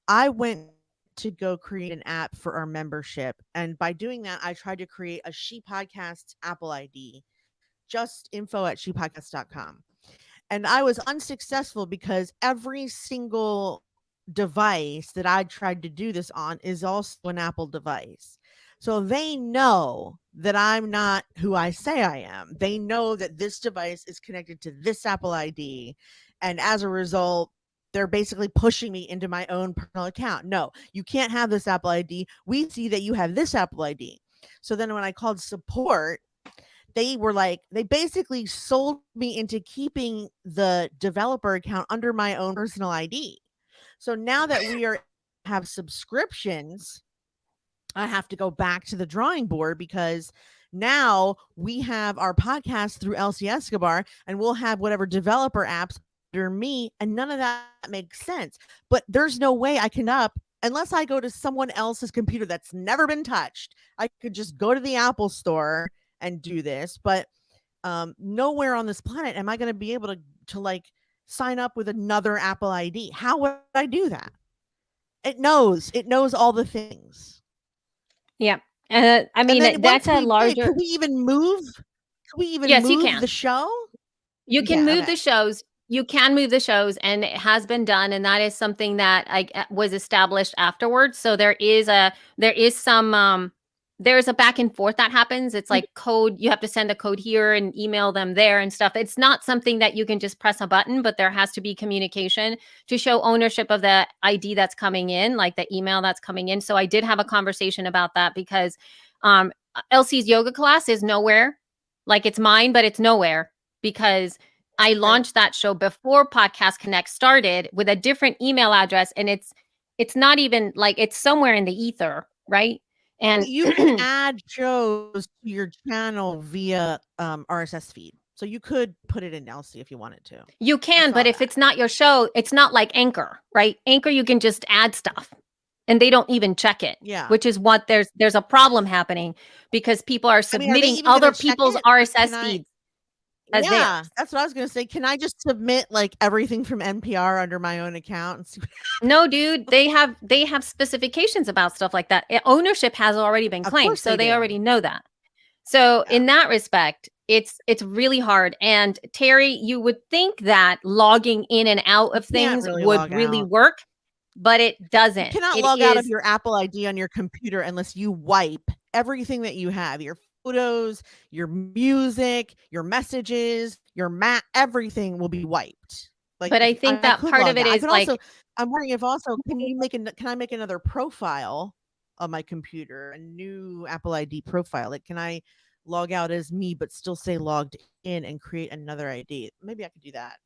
Speaker 3: I went to go create an app for our membership, and by doing that, I tried to create a She Podcasts Apple ID, just info@shepodcast.com. And I was unsuccessful because every single device that I tried to do this on is also an Apple device. So they know that I'm not who I say I am. They know that this device is connected to this Apple ID. And as a result, they're basically pushing me into my own personal account. No, you can't have this Apple ID. We see that you have this Apple ID. So then when I called support, they were like, they basically sold me into keeping the developer account under my own personal ID. So now that we have subscriptions, I have to go back to the drawing board because now we have our podcast through Elsie Escobar and we'll have whatever developer apps under me, and none of that makes sense. But there's no way I can unless I go to someone else's computer that's never been touched. I could just go to the Apple store and do this, but nowhere on this planet am I going to be able to like sign up with another Apple ID. How would I do that? It knows all the things.
Speaker 2: Yeah. I mean, that's a larger.
Speaker 3: Can we even move?
Speaker 2: Yes, you can.
Speaker 3: The show?
Speaker 2: You can move the shows. You can move the shows, and it has been done, and that is something that was established afterwards. So there's a back and forth that happens. It's like code. You have to send a code here and email them there and stuff. It's not something that you can just press a button, but there has to be communication to show ownership of the ID that's coming in, like the email that's coming in. So I did have a conversation about that because Elsie's yoga class is nowhere. Like it's mine, but it's nowhere because I launched that show before Podcast Connect started with a different email address, and it's not even like it's somewhere in the ether, right? And
Speaker 3: you can add shows to your channel via RSS feed. So you could put it in Elsie if you wanted to.
Speaker 2: You can, but if it's not your show, it's not like Anchor, right? Anchor, you can just add stuff and they don't even check it.
Speaker 3: Yeah.
Speaker 2: Which is what there's a problem happening because people are submitting other people's RSS feeds.
Speaker 3: Yeah, that's what I was going to say. Can I just submit like everything from NPR under my own account? And see
Speaker 2: No, dude, they have specifications about stuff like that. Ownership has already been claimed, so they already know that. So in that respect, it's really hard. And Terry, you would think that logging in and out of things would really work, but it doesn't.
Speaker 3: You cannot log out of your Apple ID on your computer unless you wipe everything that you have, your photos, your music, your messages, your map, everything will be wiped.
Speaker 2: Like, but I think that part of it is like,
Speaker 3: I'm wondering if also, can I make another profile on my computer, a new Apple ID profile? Like, can I log out as me, but still say logged in and create another ID? Maybe I could do that.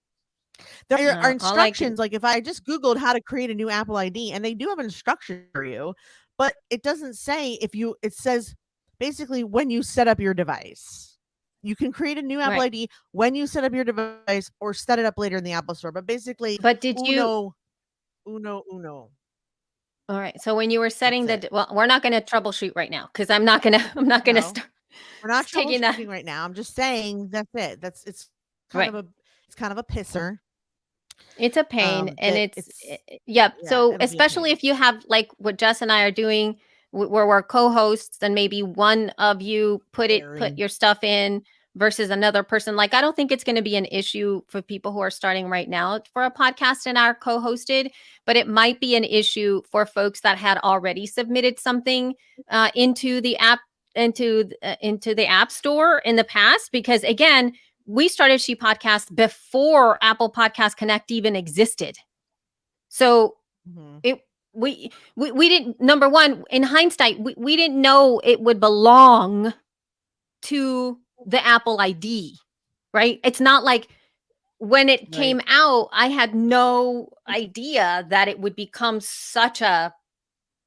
Speaker 3: There are instructions. Like if I just Googled how to create a new Apple ID, and they do have an instruction for you, but it doesn't say it says basically when you set up your device. You can create a new Apple ID when you set up your device or set it up later in the Apple Store. But basically, uno.
Speaker 2: All right. So when you were setting we're not going to troubleshoot right now because I'm not going to start.
Speaker 3: We're not troubleshooting right now. I'm just saying that's it. It's kind of a pisser.
Speaker 2: It's a pain, and so especially if you have like what Jess and I are doing, where we're co-hosts, and maybe one of you put your stuff in versus another person. Like, I don't think it's going to be an issue for people who are starting right now for a podcast and are co-hosted, but it might be an issue for folks that had already submitted something into the app, into the App Store in the past, because again, we started She Podcast before Apple Podcast Connect even existed. So we didn't, number one, in hindsight, we didn't know it would belong to the Apple ID, right? It's not like when it came out, I had no idea that it would become such a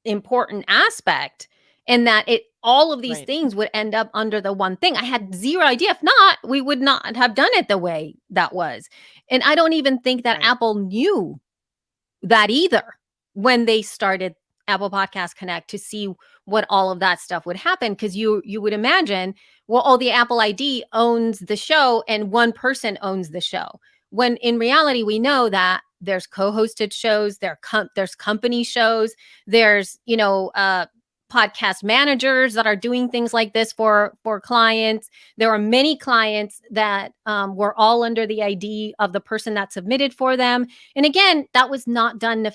Speaker 2: important aspect, and that it all of these
Speaker 3: Right.
Speaker 2: things would end up under the one thing. I had zero idea. If not, we would not have done it the way that was. And I don't even think that
Speaker 3: Right.
Speaker 2: Apple knew that either when they started Apple Podcast Connect to see what all of that stuff would happen. Because you would imagine, well, the Apple ID owns the show and one person owns the show. When in reality, we know that there's co-hosted shows, there's company shows, there's podcast managers that are doing things like this for clients. There are many clients that were all under the ID of the person that submitted for them. And again, that was not done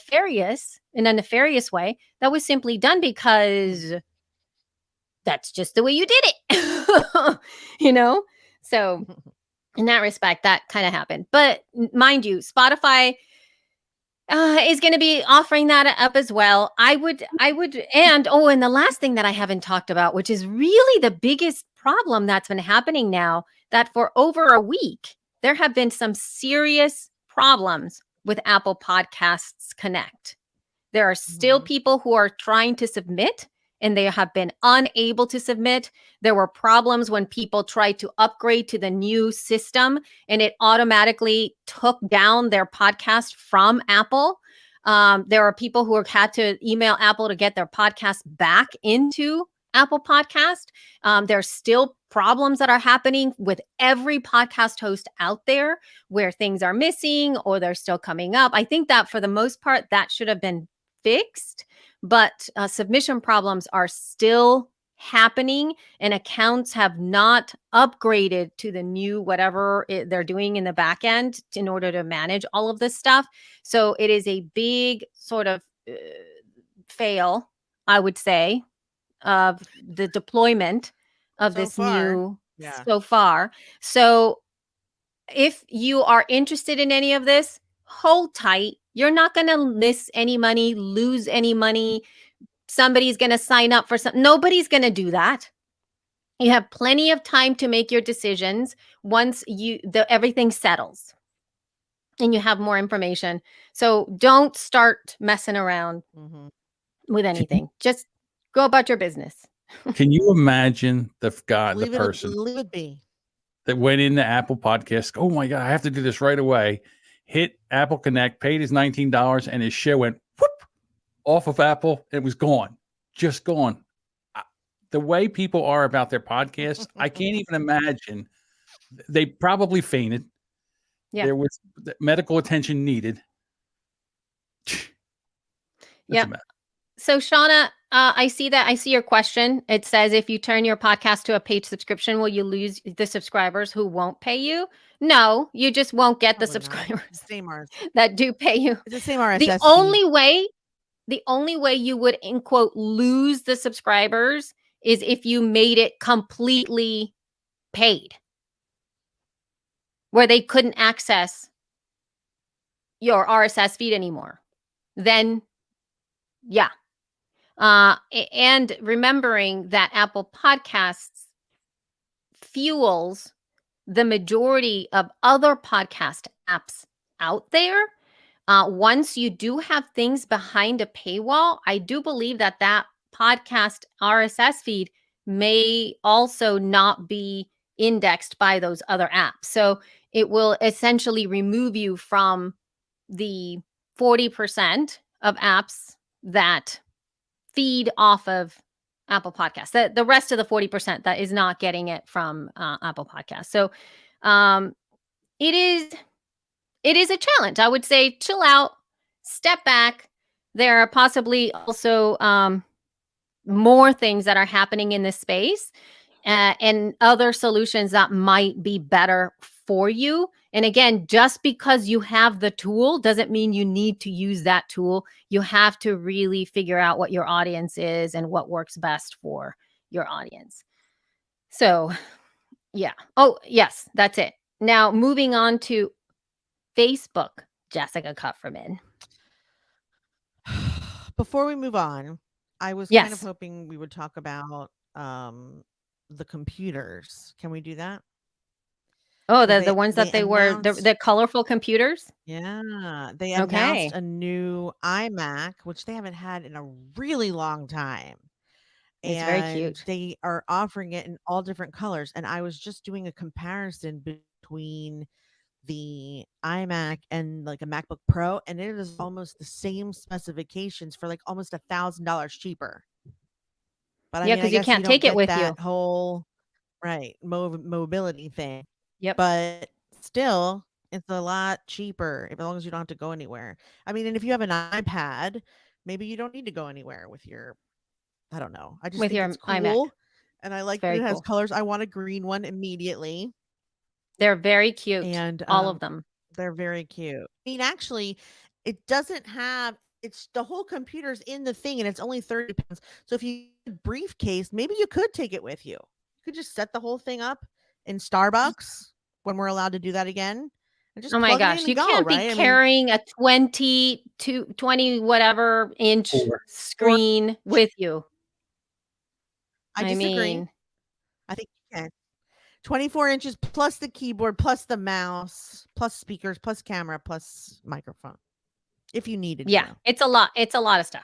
Speaker 2: in a nefarious way. That was simply done because that's just the way you did it. So in that respect, that kind of happened. But mind you, Spotify is going to be offering that up as well. I would, and the last thing that I haven't talked about, which is really the biggest problem that's been happening now, that for over a week, there have been some serious problems with Apple Podcasts Connect. There are still people who are trying to submit and they have been unable to submit. There were problems when people tried to upgrade to the new system and it automatically took down their podcast from Apple. There are people who had to email Apple to get their podcast back into Apple Podcast. There's still problems that are happening with every podcast host out there where things are missing or they're still coming up. I think that for the most part, that should have been fixed, but submission problems are still happening and accounts have not upgraded to the new whatever they're doing in the back end in order to manage all of this stuff. So it is a big sort of fail, I would say, of the deployment of
Speaker 3: So
Speaker 2: this
Speaker 3: far.
Speaker 2: new
Speaker 3: Yeah.
Speaker 2: so far. So if you are interested in any of this, hold tight. You're not going to miss any money, lose any money. Somebody's going to sign up for something. Nobody's going to do that. You have plenty of time to make your decisions once everything settles and you have more information. So don't start messing around with anything. Just go about your business.
Speaker 1: Can you imagine the person
Speaker 3: Leave it be.
Speaker 1: that went into Apple Podcasts? Oh my God, I have to do this right away. Hit Apple Connect, paid his $19, and his show went whoop off of Apple. It was gone, just gone. The way people are about their podcasts, I can't even imagine. They probably fainted. Yeah. There was medical attention needed.
Speaker 2: Yeah. So Shauna, I see your question. It says, if you turn your podcast to a paid subscription, will you lose the subscribers who won't pay you? No, you just won't get the subscribers that do pay you.
Speaker 3: It's the same RSS.
Speaker 2: The only way you would, in quote, lose the subscribers is if you made it completely paid, where they couldn't access your RSS feed anymore. Then, yeah. And remembering that Apple Podcasts fuels the majority of other podcast apps out there. Once you do have things behind a paywall, I do believe that podcast RSS feed may also not be indexed by those other apps. So it will essentially remove you from the 40% of apps that feed off of Apple Podcasts. The rest of the 40% that is not getting it from Apple Podcasts. So it is a challenge. I would say chill out, step back. There are possibly also more things that are happening in this space and other solutions that might be better for you. And again, just because you have the tool doesn't mean you need to use that tool. You have to really figure out what your audience is and what works best for your audience. So, yeah. Oh, yes, that's it. Now, moving on to Facebook, Jessica Kupferman.
Speaker 3: Before we move on, I was kind of hoping we would talk about the computers. Can we do that?
Speaker 2: Oh, the ones that they were the colorful computers?
Speaker 3: Yeah. They announced a new iMac, which they haven't had in a really long time.
Speaker 2: It's very
Speaker 3: and
Speaker 2: cute.
Speaker 3: they are offering it in all different colors. And I was just doing a comparison between the iMac and like a MacBook Pro, and it is almost the same specifications for like almost $1,000 cheaper. But I
Speaker 2: Yeah,
Speaker 3: mean, I
Speaker 2: because you
Speaker 3: guess you
Speaker 2: can't
Speaker 3: don't
Speaker 2: take it
Speaker 3: get
Speaker 2: with you.
Speaker 3: that whole right mobility thing.
Speaker 2: Yep.
Speaker 3: But still, it's a lot cheaper as long as you don't have to go anywhere. I mean, and if you have an iPad, maybe you don't need to go anywhere with your, I don't know. I just
Speaker 2: With
Speaker 3: think
Speaker 2: your
Speaker 3: it's
Speaker 2: iMac.
Speaker 3: cool. And I
Speaker 2: It's
Speaker 3: like that
Speaker 2: very
Speaker 3: it has
Speaker 2: cool.
Speaker 3: colors. I want a green one immediately.
Speaker 2: They're very cute.
Speaker 3: And
Speaker 2: All of them.
Speaker 3: they're very cute. I mean, actually, it doesn't have it's the whole computer's in the thing and it's only 30 pounds. So if you had a briefcase, maybe you could take it with you. You could just set the whole thing up in Starbucks when we're allowed to do that again and just
Speaker 2: Oh my
Speaker 3: plug it
Speaker 2: gosh,
Speaker 3: in
Speaker 2: you
Speaker 3: and go,
Speaker 2: can't be
Speaker 3: right? I mean,
Speaker 2: carrying a 20 whatever inch
Speaker 1: Or
Speaker 2: screen with you.
Speaker 3: I
Speaker 2: I
Speaker 3: disagree.
Speaker 2: mean,
Speaker 3: I think you can. 24 inches plus the keyboard, plus the mouse, plus speakers, plus camera, plus microphone. If you needed
Speaker 2: yeah,
Speaker 3: to.
Speaker 2: it's a lot. It's a lot of stuff.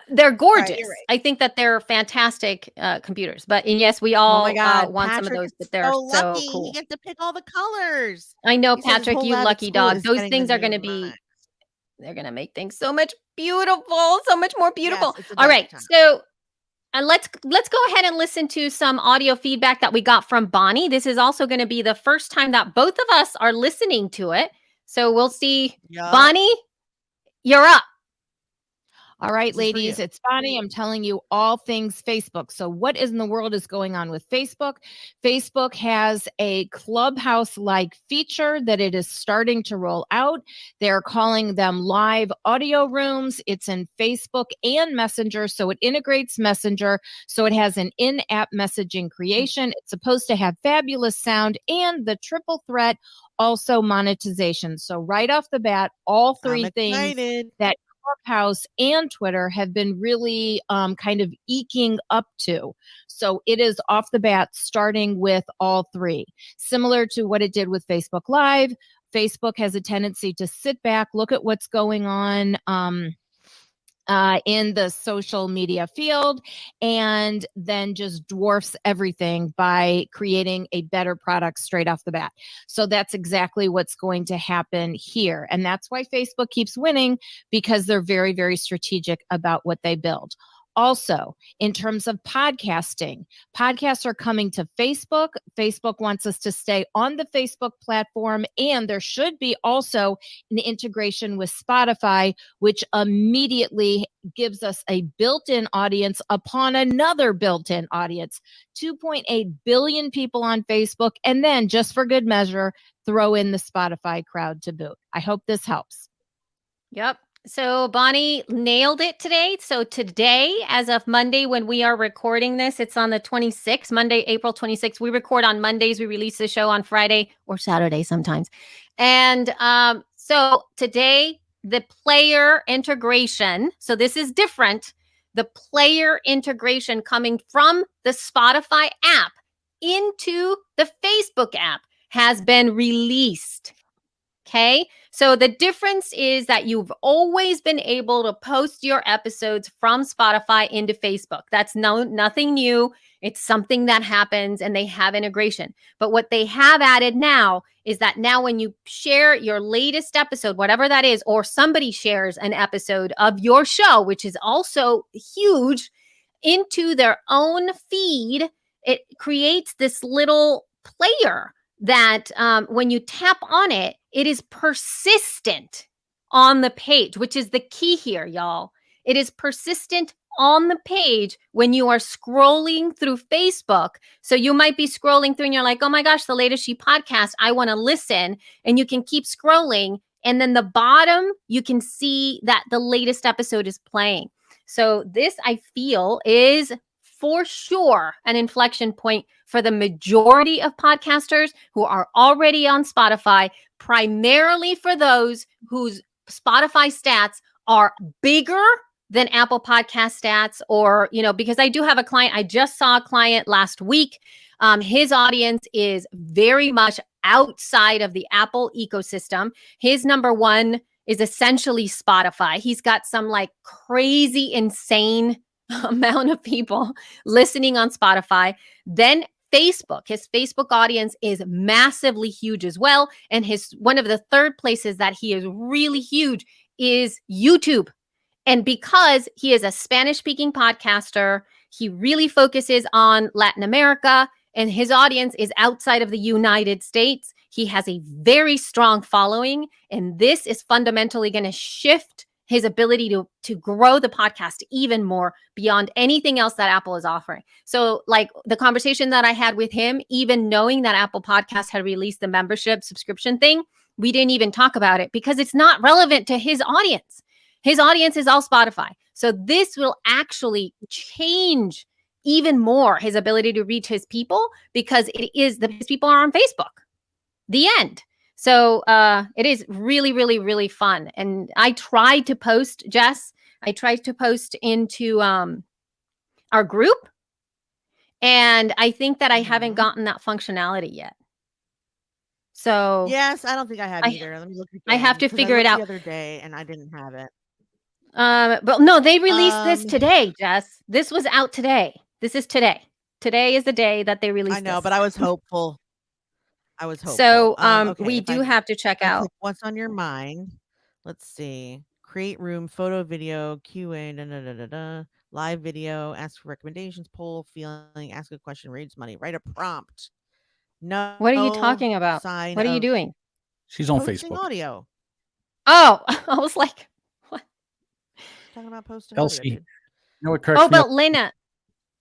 Speaker 2: They're gorgeous.
Speaker 3: you're right.
Speaker 2: I think that they're fantastic computers. But and yes, we
Speaker 3: Oh
Speaker 2: all
Speaker 3: my God.
Speaker 2: want some of
Speaker 3: Patrick
Speaker 2: those,
Speaker 3: is
Speaker 2: but they're
Speaker 3: so
Speaker 2: so
Speaker 3: lucky. He
Speaker 2: cool.
Speaker 3: gets to pick all the colors.
Speaker 2: I know,
Speaker 3: He says his
Speaker 2: Patrick,
Speaker 3: whole
Speaker 2: you
Speaker 3: lab at
Speaker 2: lucky
Speaker 3: school
Speaker 2: dog.
Speaker 3: is
Speaker 2: Those
Speaker 3: getting the
Speaker 2: things are
Speaker 3: new
Speaker 2: going to be,
Speaker 3: Mac.
Speaker 2: they're going to make things so much beautiful, so much more beautiful.
Speaker 3: Yes, it's
Speaker 2: All right,
Speaker 3: adventure time.
Speaker 2: so let's go ahead and listen to some audio feedback that we got from Bonnie. This is also going to be the first time that both of us are listening to it. So we'll see.
Speaker 3: Yup.
Speaker 2: Bonnie, you're up.
Speaker 4: All right,
Speaker 3: This is for
Speaker 4: ladies,
Speaker 3: you.
Speaker 4: it's Bonnie. I'm telling you all things Facebook. So, what in the world is going on with Facebook? Facebook has a Clubhouse like feature that it is starting to roll out. They're calling them live audio rooms. It's in Facebook and Messenger. So, it integrates Messenger. So, it has an in app messaging creation. It's supposed to have fabulous sound and the triple threat also monetization. So, right off the bat, all three
Speaker 3: I'm
Speaker 4: things
Speaker 3: excited.
Speaker 4: that Clubhouse and Twitter have been really kind of eking up to. So it is off the bat starting with all three. Similar to what it did with Facebook Live, Facebook has a tendency to sit back, look at what's going on in the social media field, and then just dwarfs everything by creating a better product straight off the bat. So that's exactly what's going to happen here. And that's why Facebook keeps winning, because they're very, very strategic about what they build. Also, in terms of podcasting, podcasts are coming to Facebook. Facebook wants us to stay on the Facebook platform, and there should be also an integration with Spotify, which immediately gives us a built-in audience upon another built-in audience. 2.8 billion people on Facebook, and then just for good measure, throw in the Spotify crowd to boot. I hope this helps.
Speaker 2: Yep. So Bonnie nailed it today. So today, as of Monday, when we are recording this, it's on the 26th, Monday, April 26th. We record on Mondays. We release the show on Friday or Saturday sometimes. And so today, the player integration. So this is different. The player integration coming from the Spotify app into the Facebook app has been released. Okay, so the difference is that you've always been able to post your episodes from Spotify into Facebook. That's nothing new. It's something that happens and they have integration. But what they have added now is that now when you share your latest episode, whatever that is, or somebody shares an episode of your show, which is also huge, into their own feed, it creates this little player that when you tap on it, it is persistent on the page, which is the key here, y'all. It is persistent on the page when you are scrolling through Facebook. So you might be scrolling through and you're like, oh my gosh, the latest She podcast, I want to listen. And you can keep scrolling. And then the bottom, you can see that the latest episode is playing. So this, I feel, is for sure an inflection point for the majority of podcasters who are already on Spotify, primarily for those whose Spotify stats are bigger than Apple Podcast stats, or, because I do have a client. I just saw a client last week. His audience is very much outside of the Apple ecosystem. His number one is essentially Spotify. He's got some like crazy, insane amount of people listening on Spotify. Then Facebook, his Facebook audience is massively huge as well. And one of the third places that he is really huge is YouTube. And because he is a Spanish speaking podcaster, he really focuses on Latin America and his audience is outside of the United States. He has a very strong following, and this is fundamentally going to shift his ability to grow the podcast even more beyond anything else that Apple is offering. So like the conversation that I had with him, even knowing that Apple Podcasts had released the membership subscription thing, we didn't even talk about it because it's not relevant to his audience. His audience is all Spotify. So this will actually change even more his ability to reach his people because his people are on Facebook. The end. So it is really, really, really fun. And I tried to post, Jess, into our group. And I think that I haven't gotten that functionality yet. So
Speaker 3: yes, I don't think I have either. Let me look again.
Speaker 2: I have to figure it out.
Speaker 3: The other day, and I didn't have it.
Speaker 2: But no, they released this today, Jess. This was out today. This is today. Today is the day that they released.
Speaker 3: I know, but I was hopeful.
Speaker 2: So
Speaker 3: okay,
Speaker 2: we do have to check out
Speaker 3: what's on your mind. Let's see. Create room, photo, video, QA, live video, ask for recommendations, poll, feeling, ask a question, raise money, write a prompt. No.
Speaker 2: What are you talking about? What are you doing?
Speaker 1: She's on
Speaker 3: posting
Speaker 1: Facebook.
Speaker 3: Audio.
Speaker 2: Oh, I was like, what?
Speaker 3: Talking about posting
Speaker 1: Elsie,
Speaker 3: audio.
Speaker 1: you know what cracks me
Speaker 2: but
Speaker 1: up?
Speaker 2: Lena.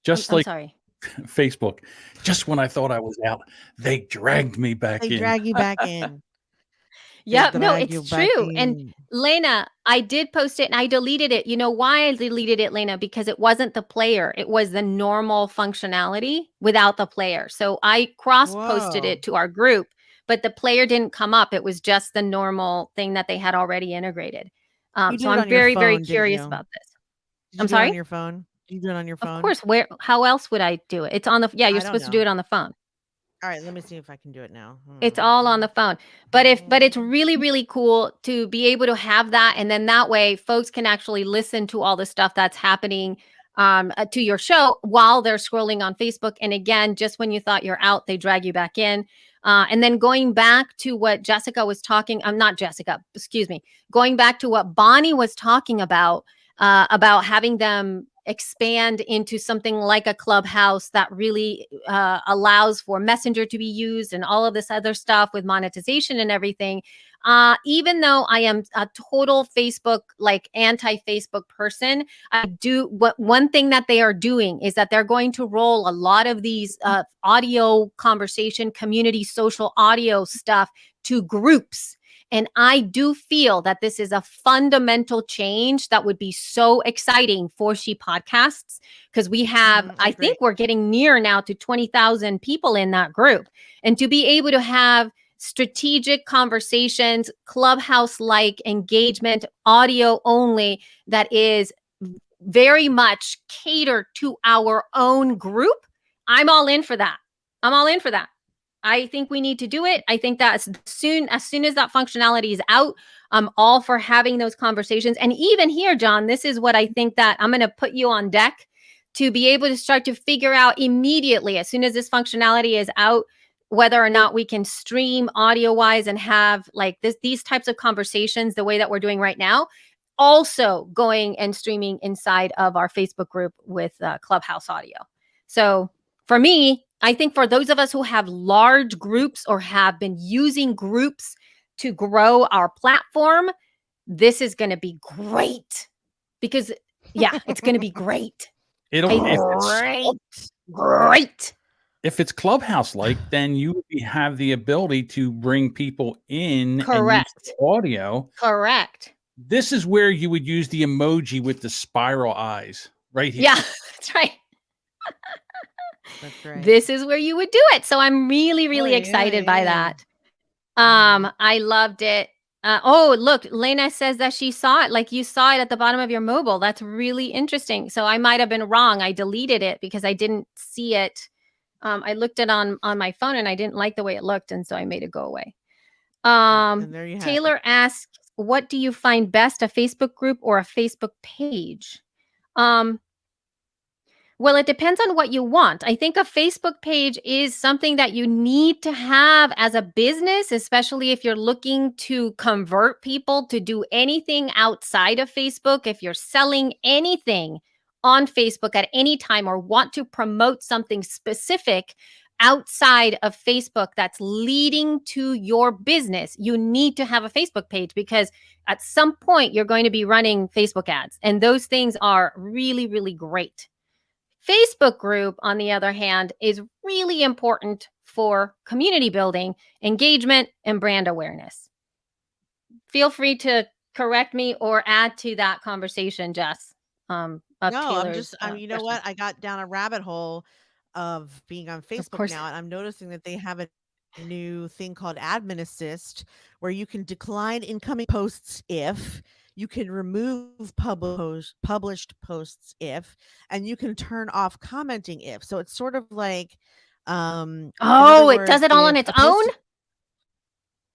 Speaker 1: Just
Speaker 2: I'm
Speaker 1: like
Speaker 2: sorry.
Speaker 1: Facebook, just when I thought I was out, they dragged me back in.
Speaker 3: They drag you back in.
Speaker 2: Yeah, no, it's true. And Lena, I did post it and I deleted it. You know why I deleted it, Lena? Because it wasn't the player. It was the normal functionality without the player. So I cross-posted it to our group, but the player didn't come up. It was just the normal thing that they had already integrated. So I'm very, very curious about this. I'm sorry?
Speaker 3: On your phone? Did you do it on your phone?
Speaker 2: Of course. How else would I do it? It's on the, you're supposed to do it on the phone.
Speaker 3: All right, let me see if I can do it now.
Speaker 2: It's all on the phone. But it's really, really cool to be able to have that. And then that way folks can actually listen to all the stuff that's happening to your show while they're scrolling on Facebook. And again, just when you thought you're out, they drag you back in. And then going back to what Jessica was talking, not Jessica, excuse me, going back to what Bonnie was talking about having them expand into something like a Clubhouse that really allows for Messenger to be used and all of this other stuff with monetization and everything. Even though I am a total Facebook, like anti-Facebook person, one thing that they are doing is that they're going to roll a lot of these audio conversation, community, social audio stuff to groups. And I do feel that this is a fundamental change that would be so exciting for She Podcasts because we have, I think we're getting near now to 20,000 people in that group. And to be able to have strategic conversations, Clubhouse-like engagement, audio only, that is very much catered to our own group, I'm all in for that. I think we need to do it. I think that as soon as that functionality is out, I'm all for having those conversations. And even here, John, this is what I think that I'm going to put you on deck to be able to start to figure out immediately, as soon as this functionality is out, whether or not we can stream audio-wise and have like these types of conversations the way that we're doing right now, also going and streaming inside of our Facebook group with Clubhouse audio. So for me, I think for those of us who have large groups or have been using groups to grow our platform, this is going to be great because, yeah, it's going to be great. Great.
Speaker 1: If it's Clubhouse-like, then you have the ability to bring people in.
Speaker 2: Correct.
Speaker 1: And use audio.
Speaker 2: Correct.
Speaker 1: This is where you would use the emoji with the spiral eyes right here.
Speaker 2: Yeah, that's right.
Speaker 3: That's right.
Speaker 2: This is where you would do it. So I'm really, really excited by that. I loved it. Oh, look, Lena says that she saw it, like you saw it at the bottom of your mobile. That's really interesting. So I might have been wrong. I deleted it because I didn't see it. I looked it on my phone and I didn't like the way it looked. And so I made it go away.
Speaker 3: And there you have
Speaker 2: Taylor asks, what do you find best, a Facebook group or a Facebook page? Well, it depends on what you want. I think a Facebook page is something that you need to have as a business, especially if you're looking to convert people to do anything outside of Facebook. If you're selling anything on Facebook at any time or want to promote something specific outside of Facebook that's leading to your business, you need to have a Facebook page because at some point you're going to be running Facebook ads. And those things are really, really great. Facebook group, on the other hand, is really important for community building, engagement, and brand awareness. Feel free to correct me or add to that conversation, Jess.
Speaker 3: No, you know what? I got down a rabbit hole of being on Facebook now, and I'm noticing that they have a new thing called Admin Assist where you can decline incoming posts if, you can remove published posts if, and you can turn off commenting if. So it's sort of like,
Speaker 2: it does it all on its own?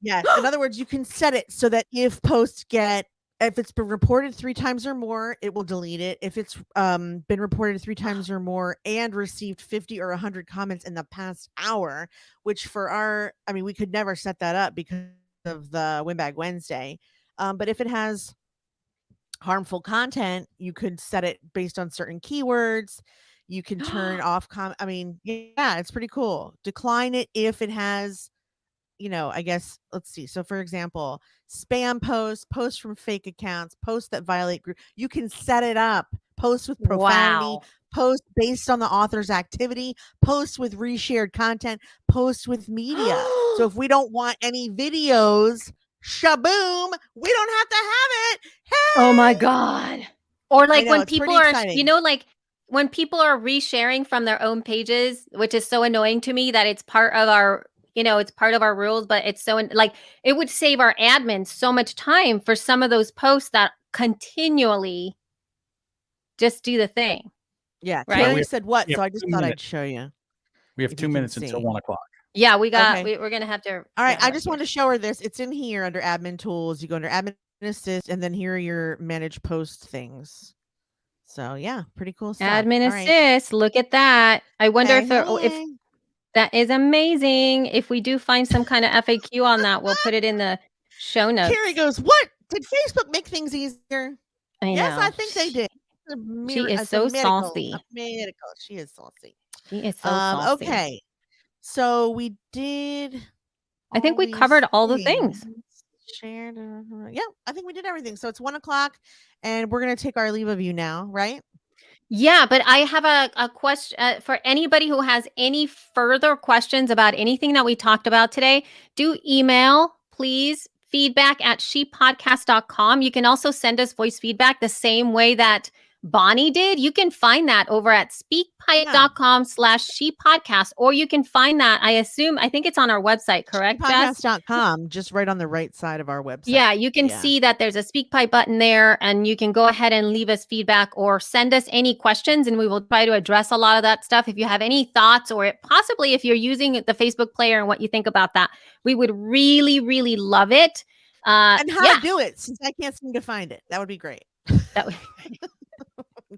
Speaker 3: Yeah. In other words, you can set it so that if it's been reported 3 times or more, it will delete it. If it's been reported 3 times or more and received 50 or 100 comments in the past hour, which we could never set that up because of the Windbag Wednesday. But if it has harmful content, you could set it based on certain keywords. You can turn off it's pretty cool. Decline it if it has, I guess, let's see. So for example, spam posts from fake accounts, posts that violate group. You can set it up. Posts with profanity, posts based on the author's activity, posts with reshared content, posts with media. So if we don't want any videos, shaboom, we don't have to have it. Hey!
Speaker 2: Oh my God. Or like when people are, like when people are resharing from their own pages, which is so annoying to me that it's part of our, it's part of our rules, but it's so it would save our admins so much time for some of those posts that continually just do the thing.
Speaker 3: Yeah.
Speaker 2: Right.
Speaker 3: Carrie said what? So I just thought I'd show you.
Speaker 1: We have 2 minutes until 1 o'clock.
Speaker 2: Yeah, we're going to have to.
Speaker 3: All right. I just want to show her this. It's in here under admin tools. You go under admin assist and then here are your manage post things. So yeah, pretty cool stuff.
Speaker 2: Admin assist. Look at that. I wonder if that is amazing. If we do find some kind of FAQ on that, we'll put it in the show notes.
Speaker 3: Carrie goes, what? Did Facebook make things easier?
Speaker 2: I know.
Speaker 3: Yes, I think they did.
Speaker 2: She is so saucy.
Speaker 3: She is saucy.
Speaker 2: She is so saucy.
Speaker 3: Okay. So we did.
Speaker 2: I think we covered all the things.
Speaker 3: Shared. Yeah, I think we did everything. So it's 1 o'clock and we're going to take our leave of you now, right?
Speaker 2: Yeah, but I have a question for anybody who has any further questions about anything that we talked about today. Do email, please, feedback@shepodcast.com. You can also send us voice feedback the same way that Bonnie did. You can find that over at speakpipe.com/shepodcast, or you can find that, I think it's on our website, correct, Jess?
Speaker 3: Shepodcast.com, just right on the right side of our website.
Speaker 2: Yeah, you can see that there's a SpeakPipe button there, and you can go ahead and leave us feedback or send us any questions, and we will try to address a lot of that stuff. If you have any thoughts, or possibly if you're using the Facebook player and what you think about that, we would really, really love it.
Speaker 3: And how to do it, since I can't seem to find it. That would be great.
Speaker 2: That would be great.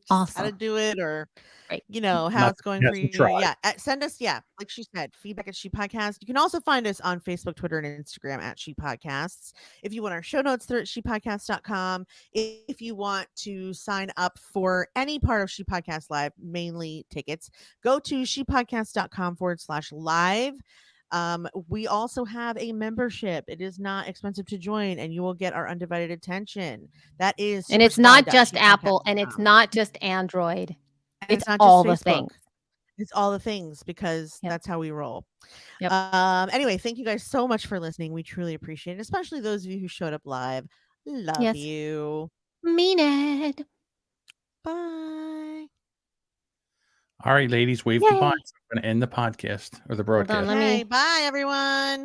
Speaker 2: Awesome.
Speaker 3: How to do it, or
Speaker 2: right.
Speaker 3: How it's going for you. Yeah, send us. Yeah, like she said, feedback at She Podcast. You can also find us on Facebook, Twitter, and Instagram at She Podcasts. If you want our show notes, they're at shepodcast.com. If you want to sign up for any part of She Podcast Live, mainly tickets, go to shepodcast.com/live. We also have a membership. It is not expensive to join, and you will get our undivided attention. That is,
Speaker 2: and it's not just Apple, and it's not just Android. It's not just all the things.
Speaker 3: It's all the things, because that's how we roll.
Speaker 2: Yep.
Speaker 3: Anyway, thank you guys so much for listening. We truly appreciate it, especially those of you who showed up live. Love you.
Speaker 2: Mean it.
Speaker 3: Bye.
Speaker 1: All right, ladies, wave goodbye. I'm going to end the podcast or the broadcast.
Speaker 3: Okay, bye, everyone.